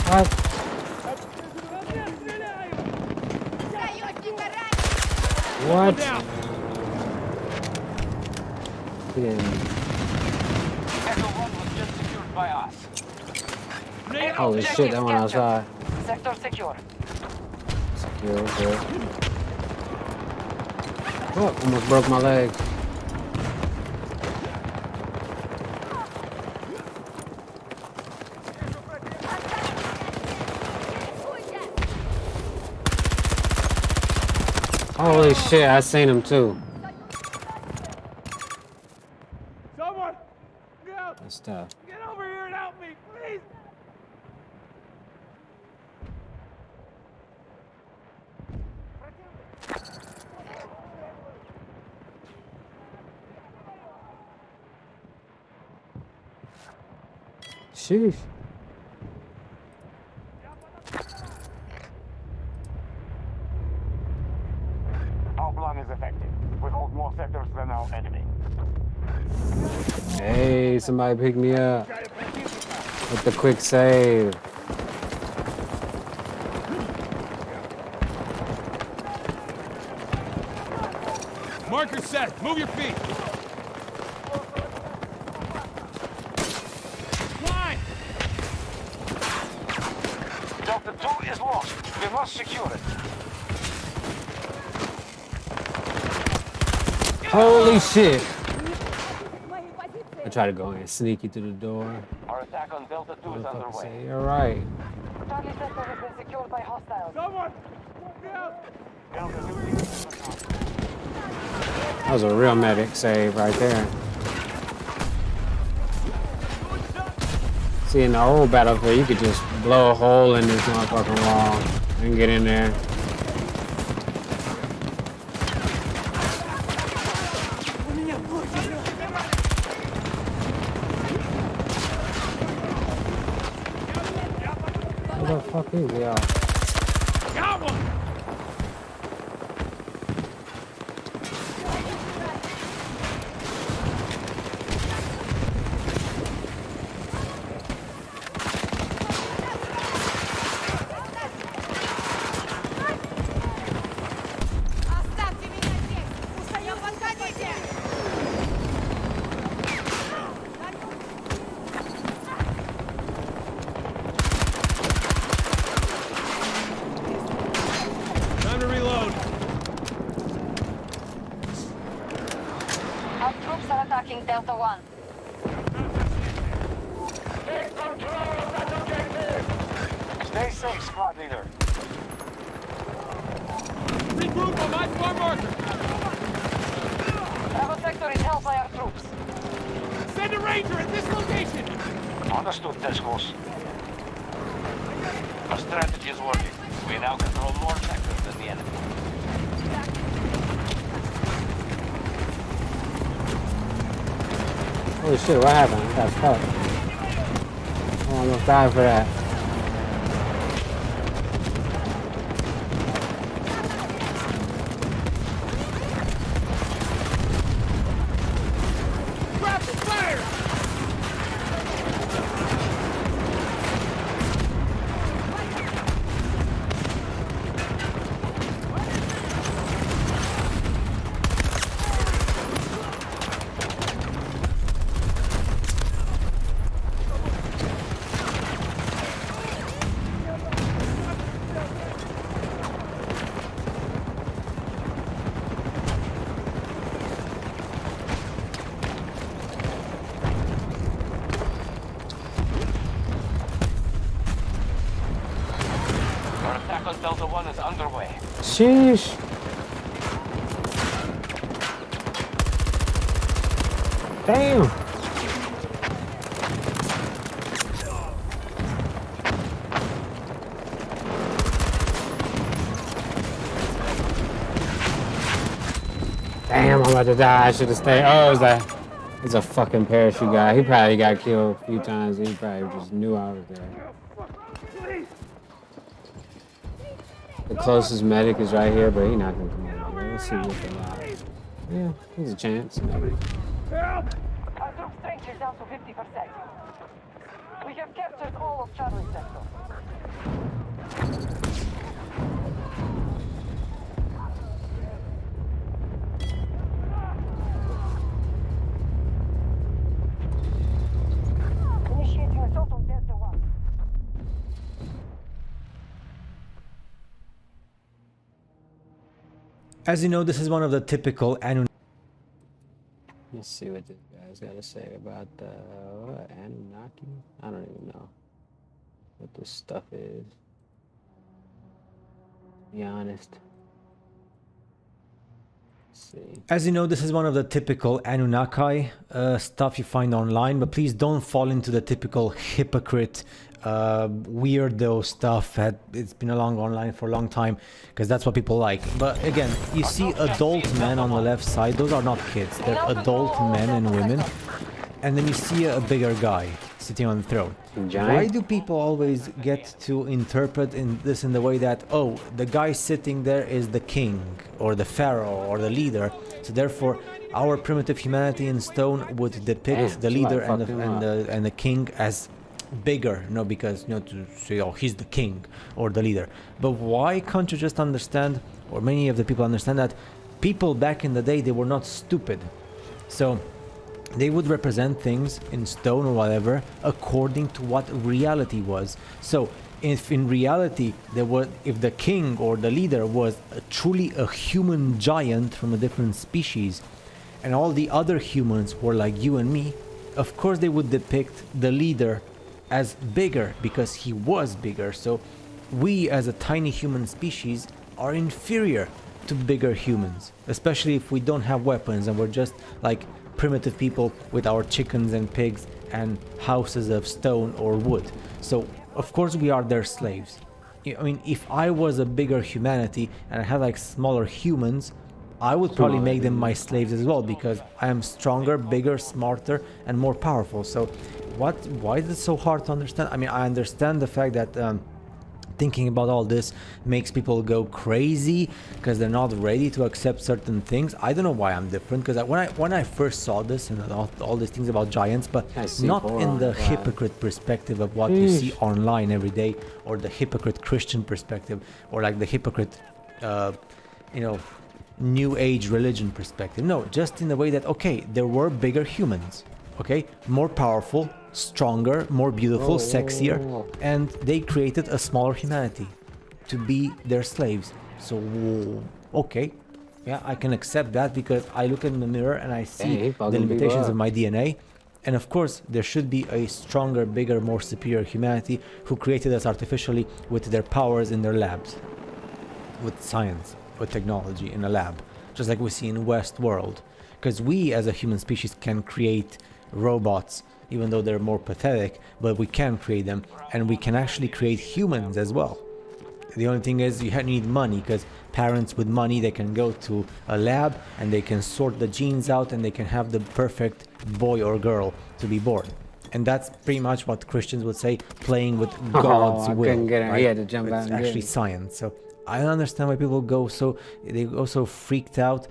What? What? He didn't. Echo 1 was just secured by us. Holy shit, that one outside. Sector secure. Secure, good. Oh, almost broke my leg. Holy shit, I seen him too. Someone, help! That's tough. Get over here and help me, please. Sheesh. Our plan is effective. We hold more sectors than our enemy. Hey, somebody pick me up with the quick save. Marker set. Move your feet. Fly. Delta 2 is lost. We must secure it. Holy shit. I try to go in sneaky through the door. Our attack on Delta 2 is underway. Say, all right. Charlie sector has been secured by hostiles. Someone. Delta 2 is under attack. That was a real medic save right there. See, in the old Battlefield, you could just blow a hole in this motherfucking wall and get in there. Where the fuck is y'all? Got one. Оставьте меня здесь! Устаем подходите! Time to reload. Our troops are attacking Delta 1. Stay safe, squad leader. Regroup on my far marker. Bravo sector is held by our troops. Send a ranger at this location. Understood, Tescos. Our strategy is working. We now control more sectors than the enemy. Holy shit, what happened? I got stuck. I almost died for that. Rapid fire. Our attack on Delta 1 is underway. Sheesh. Damn. Damn, I'm about to die. I should have stayed. Oh, it's a fucking parachute guy. He probably got killed a few times. He probably just knew I was there. The closest medic is right here, but he's not gonna come over here. Let's see what's alive. Yeah, there's a chance. Maybe. Our troop strength is down to 50%. We have captured all of Charlie sector. Initiating assault on Delta 1. As you know, this is one of the typical Anunnaki. Let's see what this guy's got to say about the what, Anunnaki. I don't even know what this stuff is. To be honest. Let's see. As you know, this is one of the typical Anunnaki stuff you find online, but please don't fall into the typical hypocrite, weirdo stuff. It's been along online for a long time because that's what people like. But again, you see adult men on the left side. Those are not kids. They're adult men and women. And then you see a bigger guy. sitting on the throne. Giant? Why do people always get to interpret in the way that, oh, the guy sitting there is the king or the pharaoh or the leader, so therefore our primitive humanity in stone would depict Damn, the leader somebody and the king as bigger, because to say, oh, he's the king or the leader. But why can't you just understand, or many of the people understand, that people back in the day, they were not stupid, so they would represent things in stone or whatever according to what reality was. So if in reality if the king or the leader was truly a human giant from a different species, and all the other humans were like you and me, of course they would depict the leader as bigger because he was bigger. So we as a tiny human species are inferior to bigger humans, especially if we don't have weapons and we're just like primitive people with our chickens and pigs and houses of stone or wood. So of course we are their slaves. I mean, if I was a bigger humanity and I had like smaller humans, I would probably make them my slaves as well, because I am stronger, bigger, smarter, and more powerful. So why is it so hard to understand? I mean, I understand the fact that thinking about all this makes people go crazy because they're not ready to accept certain things. I don't know why I'm different, because when I first saw this and all these things about giants, but not in the hypocrite perspective of what you see online every day, or the hypocrite Christian perspective, or like the hypocrite new age religion perspective. No, just in the way that, okay, there were bigger humans, okay, more powerful, stronger, more beautiful, sexier, and they created a smaller humanity to be their slaves. So okay, yeah, I can accept that, because I look in the mirror and I see the limitations of my DNA, and of course there should be a stronger, bigger, more superior humanity who created us artificially with their powers in their labs, with science, with technology in a lab, just like we see in Westworld. Because we as a human species can create robots, even though they're more pathetic, but we can create them, and we can actually create humans as well. The only thing is you need money, because parents with money, they can go to a lab and they can sort the genes out and they can have the perfect boy or girl to be born. And that's pretty much what Christians would say, playing with God's will. Couldn't get it. Right? He had to jump out It's and actually get it. science. So I don't understand why people go so freaked out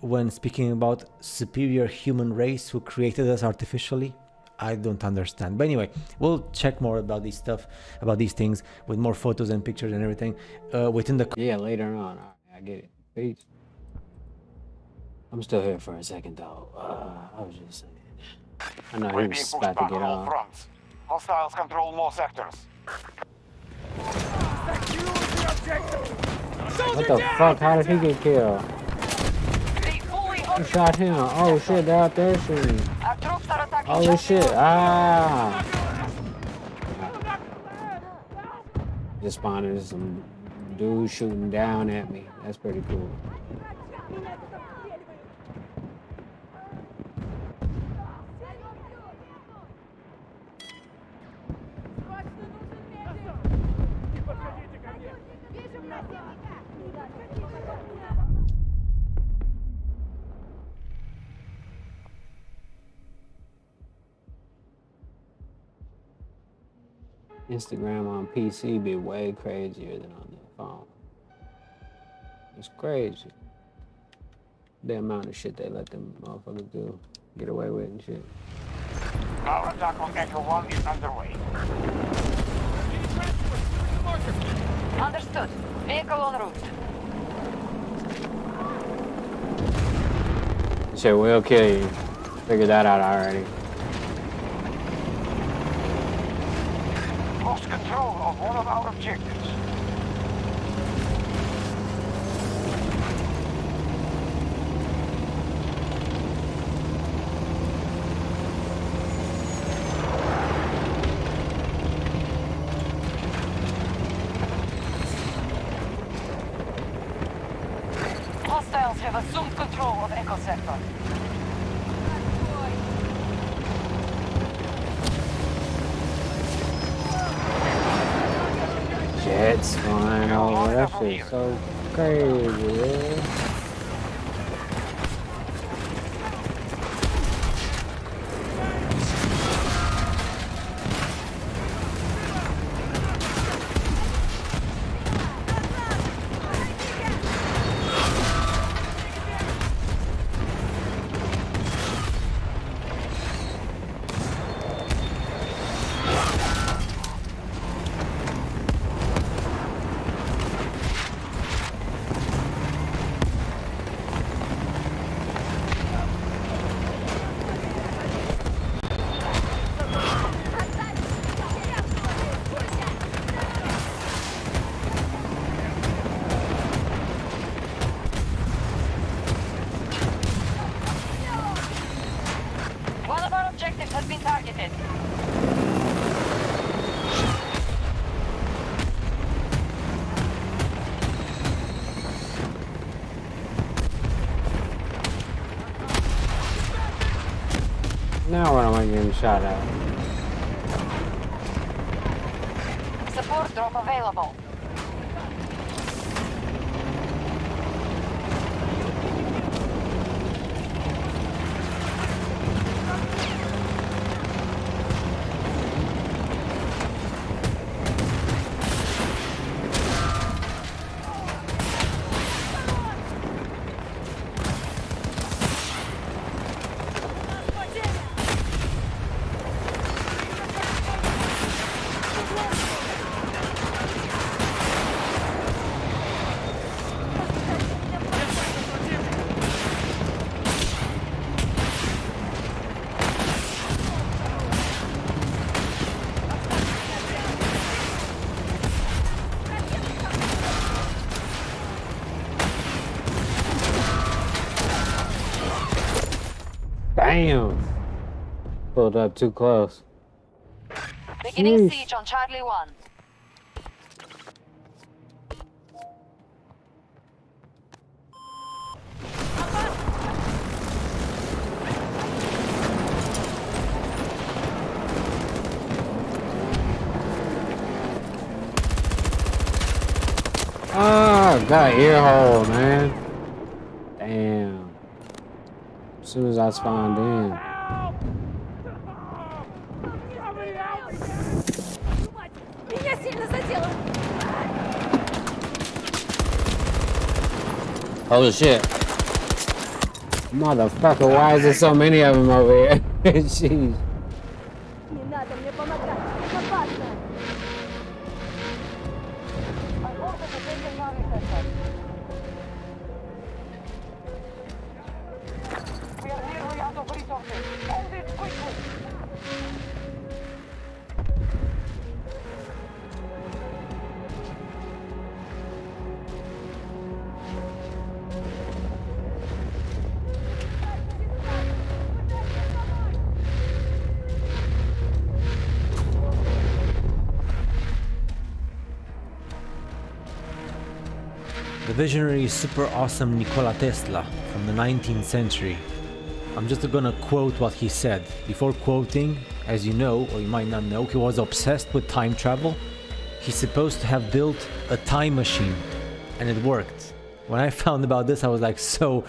when speaking about superior human race who created us artificially. I don't understand. But anyway, we'll check more about these things with more photos and pictures and everything within the... Yeah, later on. All right, I get it. Peace. I'm still here for a second, though. I was just saying. I know he was about to get on. Hostiles control more sectors. What the fuck? How did he get killed? Who shot him? Oh shit, they're out there shooting. Holy shit, Just spawning some dudes shooting down at me. That's pretty cool. Instagram on PC be way crazier than on the phone. It's crazy. The amount of shit they let them motherfuckers do, get away with and shit. Our attack on Echo 1 is underway. Understood. Vehicle en route. Shit will kill you. Figured that out already. Lost control of one of our objectives. Hostiles have assumed control of Echo Sector. Jets flying over. That shit's so crazy, man. shot at. Support drop available. Damn. Pulled up too close. Beginning siege on Charlie 1. Ah, got an ear hole, man. Damn. As soon as I spawned in. Меня сильно задело. Oh shit. Motherfucker, why is there so many of them over here? Jeez. Не надо мне помогать. Это опасно. We are nearly out of resources. End it quickly. The visionary super awesome Nikola Tesla from the 19th century. I'm just gonna quote what he said. Before quoting, as you know, or you might not know, he was obsessed with time travel. He's supposed to have built a time machine, and it worked. When I found about this, I was like, so,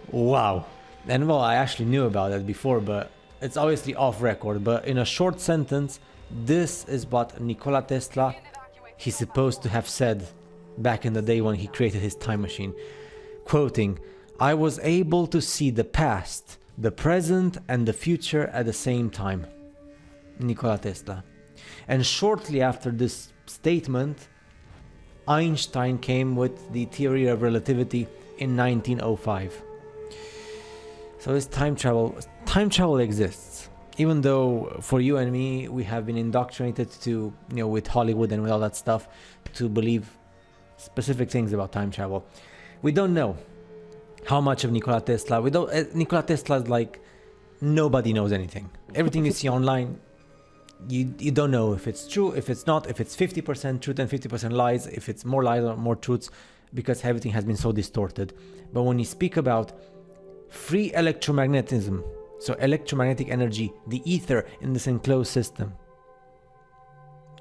wow. And well, I actually knew about it before, but it's obviously off record. But in a short sentence, this is what Nikola Tesla, he's supposed to have said back in the day when he created his time machine. Quoting, "I was able to see the past, the present and the future at the same time." Nikola Tesla. And shortly after this statement, Einstein came with the theory of relativity in 1905. So this time travel exists. Even though for you and me, we have been indoctrinated to, with Hollywood and with all that stuff, to believe specific things about time travel. We don't know how much of Nikola Tesla. Nikola Tesla is like, nobody knows anything. Everything you see online, you don't know if it's true, if it's not, if it's 50% truth and 50% lies, if it's more lies or more truths, because everything has been so distorted. But when you speak about free electromagnetism, so electromagnetic energy, the ether in this enclosed system,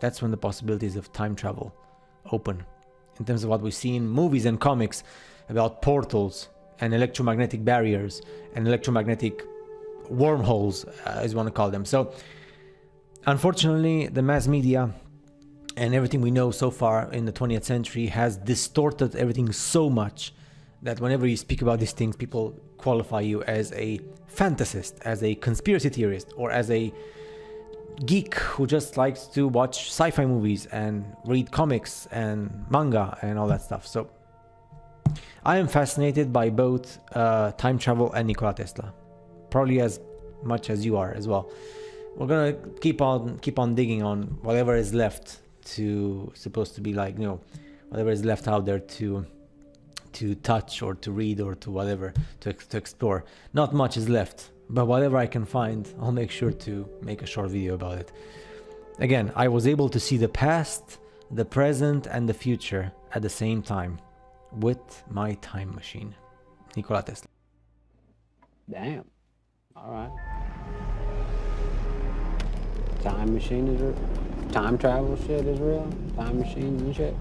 that's when the possibilities of time travel open. In terms of what we see in movies and comics about portals and electromagnetic barriers and electromagnetic wormholes, as you want to call them. So, unfortunately, the mass media and everything we know so far in the 20th century has distorted everything so much that whenever you speak about these things, people qualify you as a fantasist, as a conspiracy theorist, or as a geek who just likes to watch sci-fi movies and read comics and manga and all that stuff. So I am fascinated by both time travel and Nikola Tesla, probably as much as you are as well. We're gonna keep on digging on whatever is left to, supposed to be like, whatever is left out there to touch or to read or to whatever, to explore. Not much is left, but whatever I can find, I'll make sure to make a short video about it. Again, I was able to see the past, the present and the future at the same time with my time machine. Nikola Tesla. Damn. All right. time machine is real? Time travel shit is real? Time machines and shit?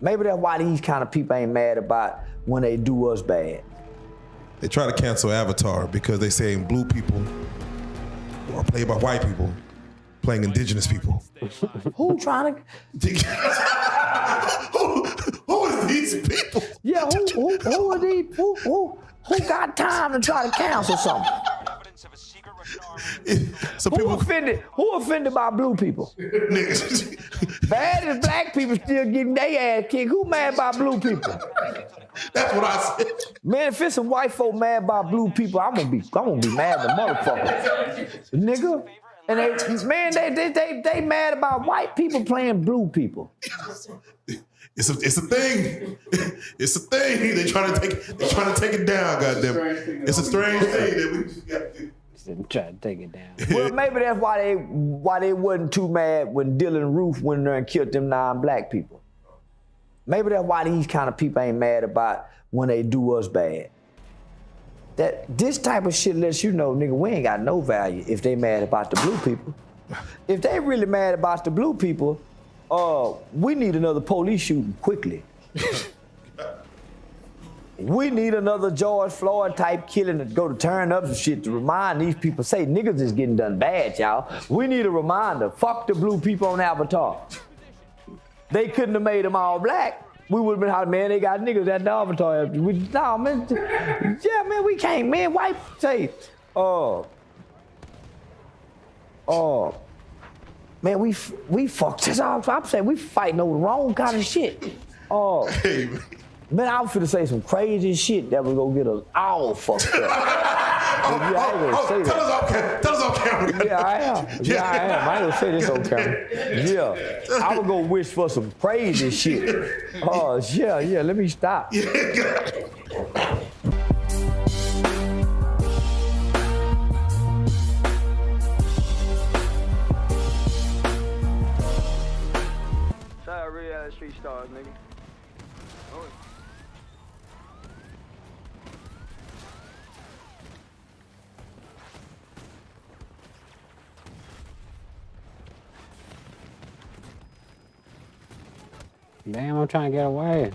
Maybe that's why these kind of people ain't mad about when they do us bad. They try to cancel Avatar because they say blue people are played by white people playing indigenous people. Who trying to? Who are these people? Yeah, who are these? Who got time to try to cancel something? Who offended by blue people? Bad as black people still getting their ass kicked. Who mad by blue people? That's what I said. Man, if it's some white folk mad by blue people, I'm gonna be mad at motherfuckers. Nigga. And they mad about white people playing blue people. It's a thing. It's a thing. They're trying to take it down, goddamn. It's a strange thing that we just got to try to take it down. Well, maybe that's why they wasn't too mad when Dylan Roof went in there and killed them 9 black people. Maybe that's why these kind of people ain't mad about when they do us bad. That this type of shit lets you know, nigga, we ain't got no value if they mad about the blue people. If they really mad about the blue people, we need another police shooting quickly. We need another George Floyd type killing to go to turn up some shit to remind these people, say niggas is getting done bad, y'all. We need a reminder. Fuck the blue people on Avatar. They couldn't have made them all black. We would have been how, man, they got niggas at the Avatar. Nah, man, yeah, man, we can't, man. White say, man, we fucked this up. I'm saying we fighting over the wrong kind of shit. Man, I was finna say some crazy shit that was gonna get us all fucked up. Tell us on camera. Yeah, I am. Yeah, I am. I ain't gonna say this on camera. Yeah, I would go wish for some crazy shit. Yeah, let me stop. Sorry, I really had street stars, nigga. Damn, I'm trying to get away.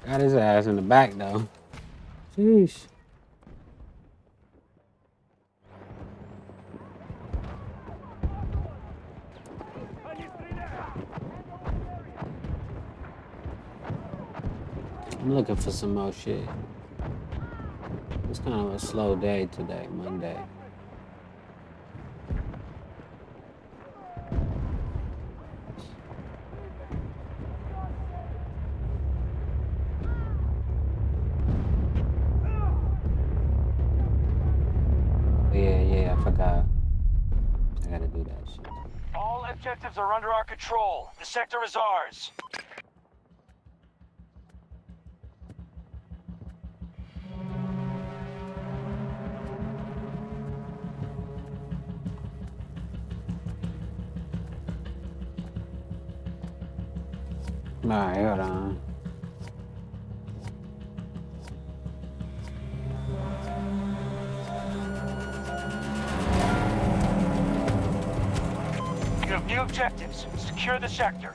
Got his ass in the back though. Sheesh. I'm looking for some more shit. It's kind of a slow day today, Monday. Yeah, I forgot. I gotta do that shit. All objectives are under our control. The sector is ours. Alright, hold on. You have new objectives. Secure the sector.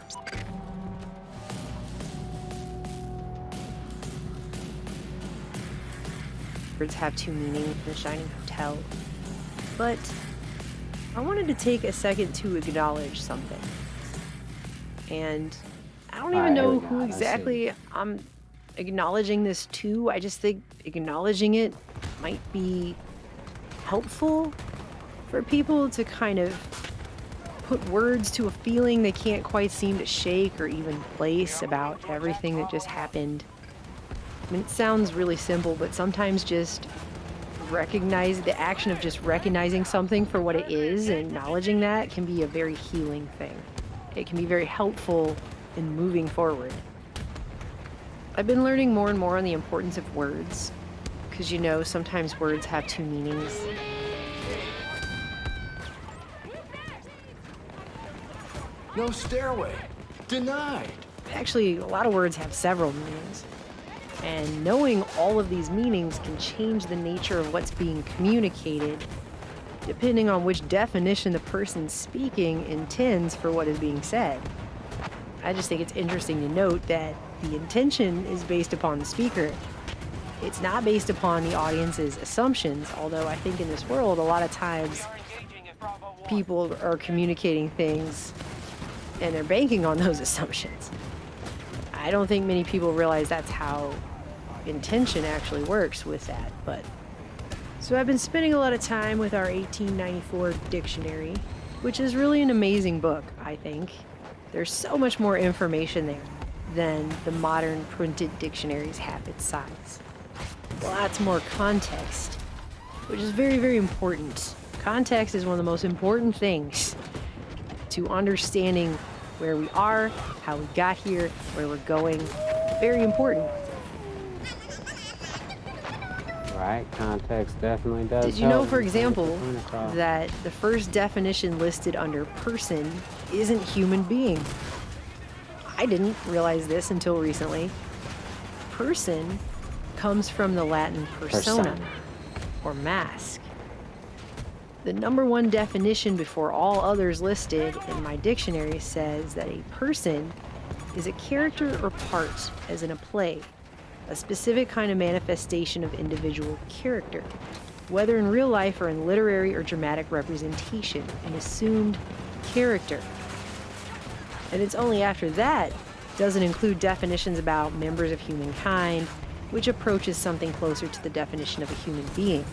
Words have two meanings in the Shining Hotel, but I wanted to take a second to acknowledge something. And I don't even know who exactly I'm acknowledging this to. I just think acknowledging it might be helpful for people to kind of put words to a feeling they can't quite seem to shake or even place about everything that just happened. I mean, it sounds really simple, but sometimes just recognize the action of just recognizing something for what it is and acknowledging that can be a very healing thing. It can be very helpful in moving forward. I've been learning more and more on the importance of words, because you know, sometimes words have two meanings. No stairway. Denied. Actually, a lot of words have several meanings. And knowing all of these meanings can change the nature of what's being communicated, depending on which definition the person speaking intends for what is being said. I just think it's interesting to note that the intention is based upon the speaker. It's not based upon the audience's assumptions, although I think in this world, a lot of times people are communicating things and they're banking on those assumptions. I don't think many people realize that's how intention actually works with that, but... So I've been spending a lot of time with our 1894 dictionary, which is really an amazing book, I think. There's so much more information there than the modern printed dictionaries have its size. Lots more context, which is very, very important. Context is one of the most important things to understanding where we are, how we got here, where we're going. Very important. Right, context definitely does. Did you know, for example, that the first definition listed under person isn't human being? I didn't realize this until recently. Person comes from the Latin persona, or mask. The number one definition before all others listed in my dictionary says that a person is a character or part, as in a play, a specific kind of manifestation of individual character, whether in real life or in literary or dramatic representation, an assumed character. And it's only after that doesn't include definitions about members of humankind, which approaches something closer to the definition of a human being.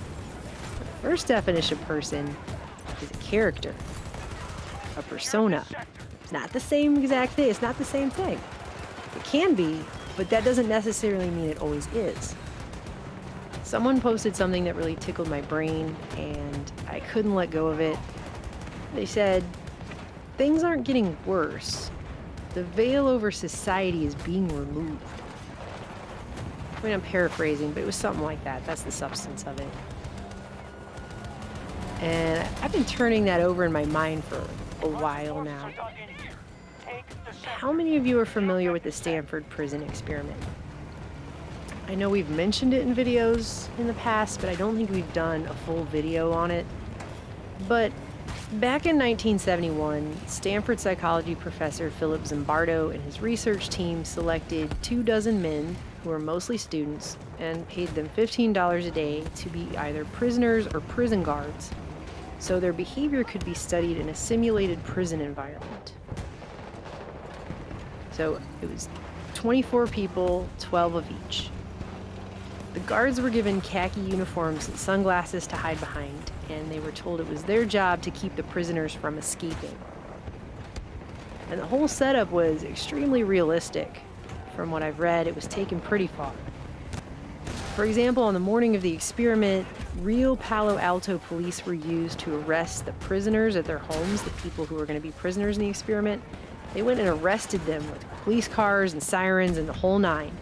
The first definition of person is a character, a persona. It's not the same exact thing, it's not the same thing. It can be, but that doesn't necessarily mean it always is. Someone posted something that really tickled my brain, and I couldn't let go of it. They said, things aren't getting worse. The veil over society is being removed. I mean, I'm paraphrasing, but it was something like that. That's the substance of it. And I've been turning that over in my mind for a while now. How many of you are familiar with the Stanford Prison Experiment? I know we've mentioned it in videos in the past, but I don't think we've done a full video on it. But back in 1971, Stanford psychology professor Philip Zimbardo and his research team selected 24 men who were mostly students and paid them $15 a day to be either prisoners or prison guards, so their behavior could be studied in a simulated prison environment. So it was 24 people, 12 of each. The guards were given khaki uniforms and sunglasses to hide behind, and they were told it was their job to keep the prisoners from escaping. And the whole setup was extremely realistic. From what I've read, it was taken pretty far. For example, on the morning of the experiment, real Palo Alto police were used to arrest the prisoners at their homes, the people who were going to be prisoners in the experiment. They went and arrested them with police cars and sirens and the whole nine,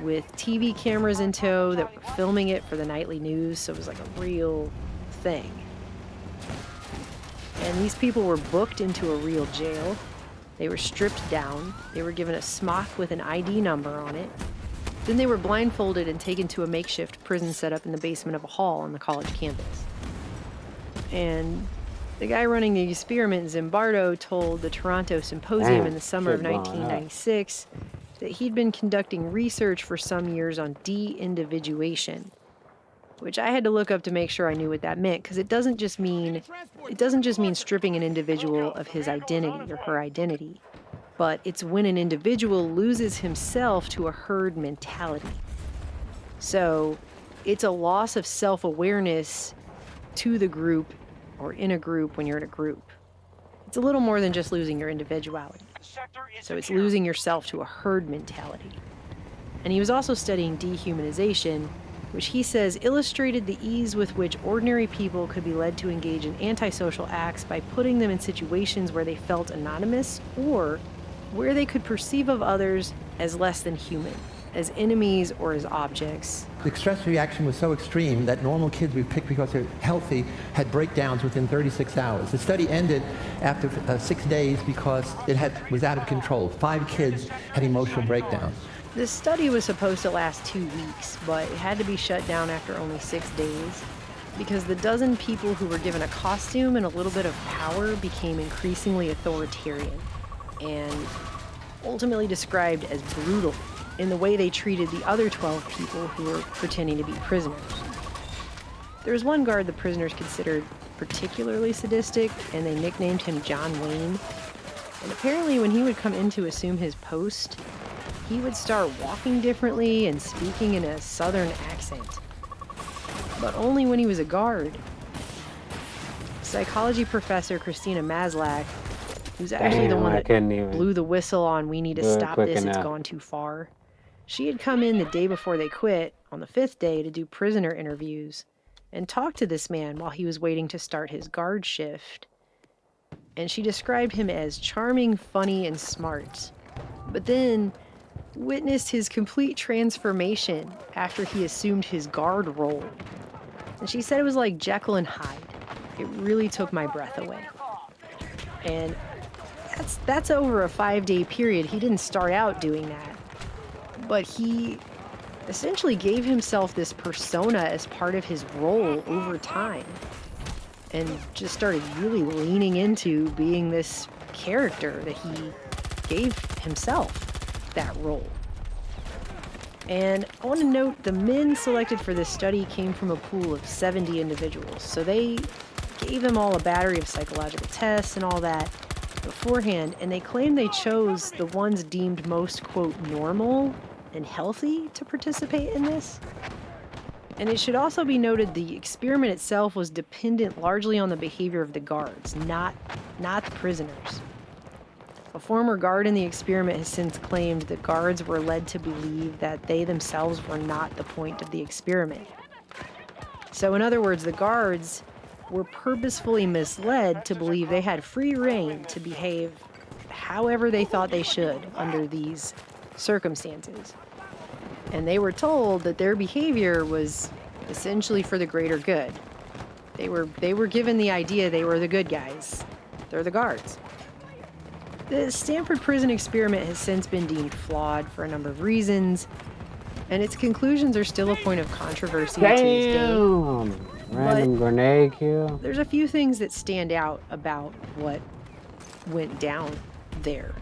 with TV cameras in tow that were filming it for the nightly news, so it was like a real thing. And these people were booked into a real jail. They were stripped down. They were given a smock with an ID number on it. Then they were blindfolded and taken to a makeshift prison set up in the basement of a hall on the college campus. And the guy running the experiment, Zimbardo, told the Toronto Symposium in the summer of 1996 that he'd been conducting research for some years on de-individuation, which I had to look up to make sure I knew what that meant, because it doesn't just mean stripping an individual of his identity or her identity, but it's when an individual loses himself to a herd mentality. So it's a loss of self-awareness to the group or in a group when you're in a group. It's a little more than just losing your individuality. So it's losing yourself to a herd mentality. And he was also studying dehumanization, which he says illustrated the ease with which ordinary people could be led to engage in antisocial acts by putting them in situations where they felt anonymous or where they could perceive of others as less than human, as enemies or as objects. The stress reaction was so extreme that normal kids we picked because they're healthy had breakdowns within 36 hours. The study ended after 6 days because it was out of control. 5 kids had emotional breakdowns. This study was supposed to last 2 weeks, but it had to be shut down after only 6 days because the dozen people who were given a costume and a little bit of power became increasingly authoritarian and ultimately described as brutal in the way they treated the other 12 people who were pretending to be prisoners. There was one guard the prisoners considered particularly sadistic, and they nicknamed him John Wayne. And apparently when he would come in to assume his post, he would start walking differently and speaking in a southern accent. But only when he was a guard. Psychology professor Christina Maslach, who's actually the one that blew the whistle on "we need to stop this, it's gone too far." She had come in the day before they quit, on the 5th day, to do prisoner interviews and talk to this man while he was waiting to start his guard shift. And she described him as charming, funny, and smart. But then witnessed his complete transformation after he assumed his guard role. And she said it was like Jekyll and Hyde. It really took my breath away. And that's over a 5-day period. He didn't start out doing that. But he essentially gave himself this persona as part of his role over time. And just started really leaning into being this character that he gave himself that role. And I want to note the men selected for this study came from a pool of 70 individuals. So they gave them all a battery of psychological tests and all that beforehand, and they claimed they chose the ones deemed most, quote, normal and healthy to participate in this. And it should also be noted the experiment itself was dependent largely on the behavior of the guards, not the prisoners. A former guard in the experiment has since claimed that guards were led to believe that they themselves were not the point of the experiment. So in other words, the guards were purposefully misled to believe they had free rein to behave however they thought they should under these circumstances. And they were told that their behavior was essentially for the greater good. They were given the idea they were the good guys. They're the guards. The Stanford prison experiment has since been deemed flawed for a number of reasons, and its conclusions are still a point of controversy to this day. Random grenade kill. There's a few things that stand out about what went down there.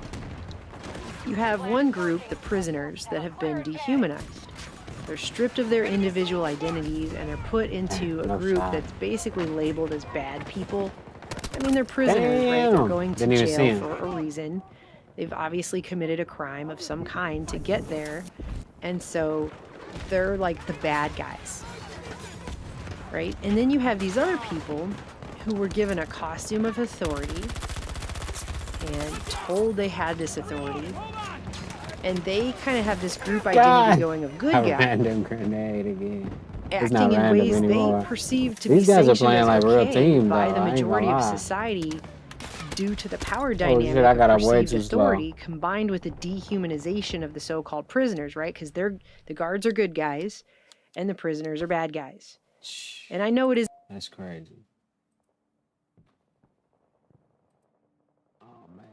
You have one group, the prisoners, that have been dehumanized. They're stripped of their individual identities and they're put into a group that's basically labeled as bad people. I mean, they're prisoners, right? They're going to jail for a reason. They've obviously committed a crime of some kind to get there. And so they're like the bad guys, right? And then you have these other people who were given a costume of authority and told they had this authority. And they kind of have this group identity going of good guys. Random grenade again. Acting in ways they perceive to be sanctioned as okay by the majority of society due to the power dynamic of perceived authority combined with the dehumanization of the so-called prisoners, right? Because the guards are good guys and the prisoners are bad guys. And I know it is. That's crazy. Oh, man.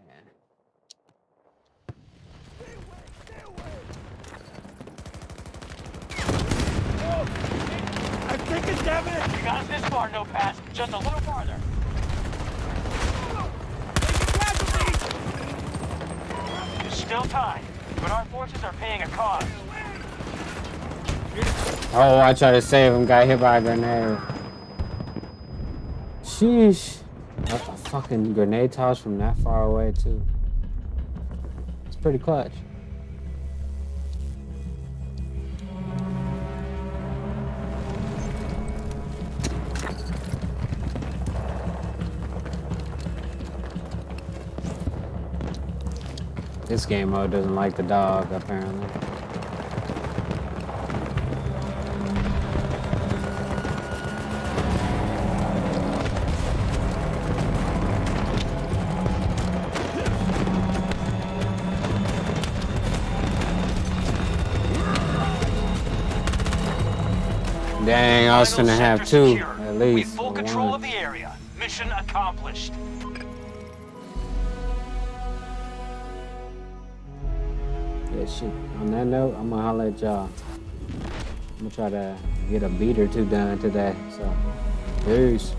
I'm thinking, damn it! You got us this far, no pass. Just a little farther. There's still time, but our forces are paying a cost. Oh, I tried to save him. Got hit by a grenade. Sheesh. A fucking grenade toss from that far away, too. It's pretty clutch. This game mode doesn't like the dog, apparently. Dang, I was finna have two, at least. Full control of the area. Mission accomplished. Yeah, shit. On that note, I'm gonna holler at y'all. I'm gonna try to get a beat or two done today. So, peace.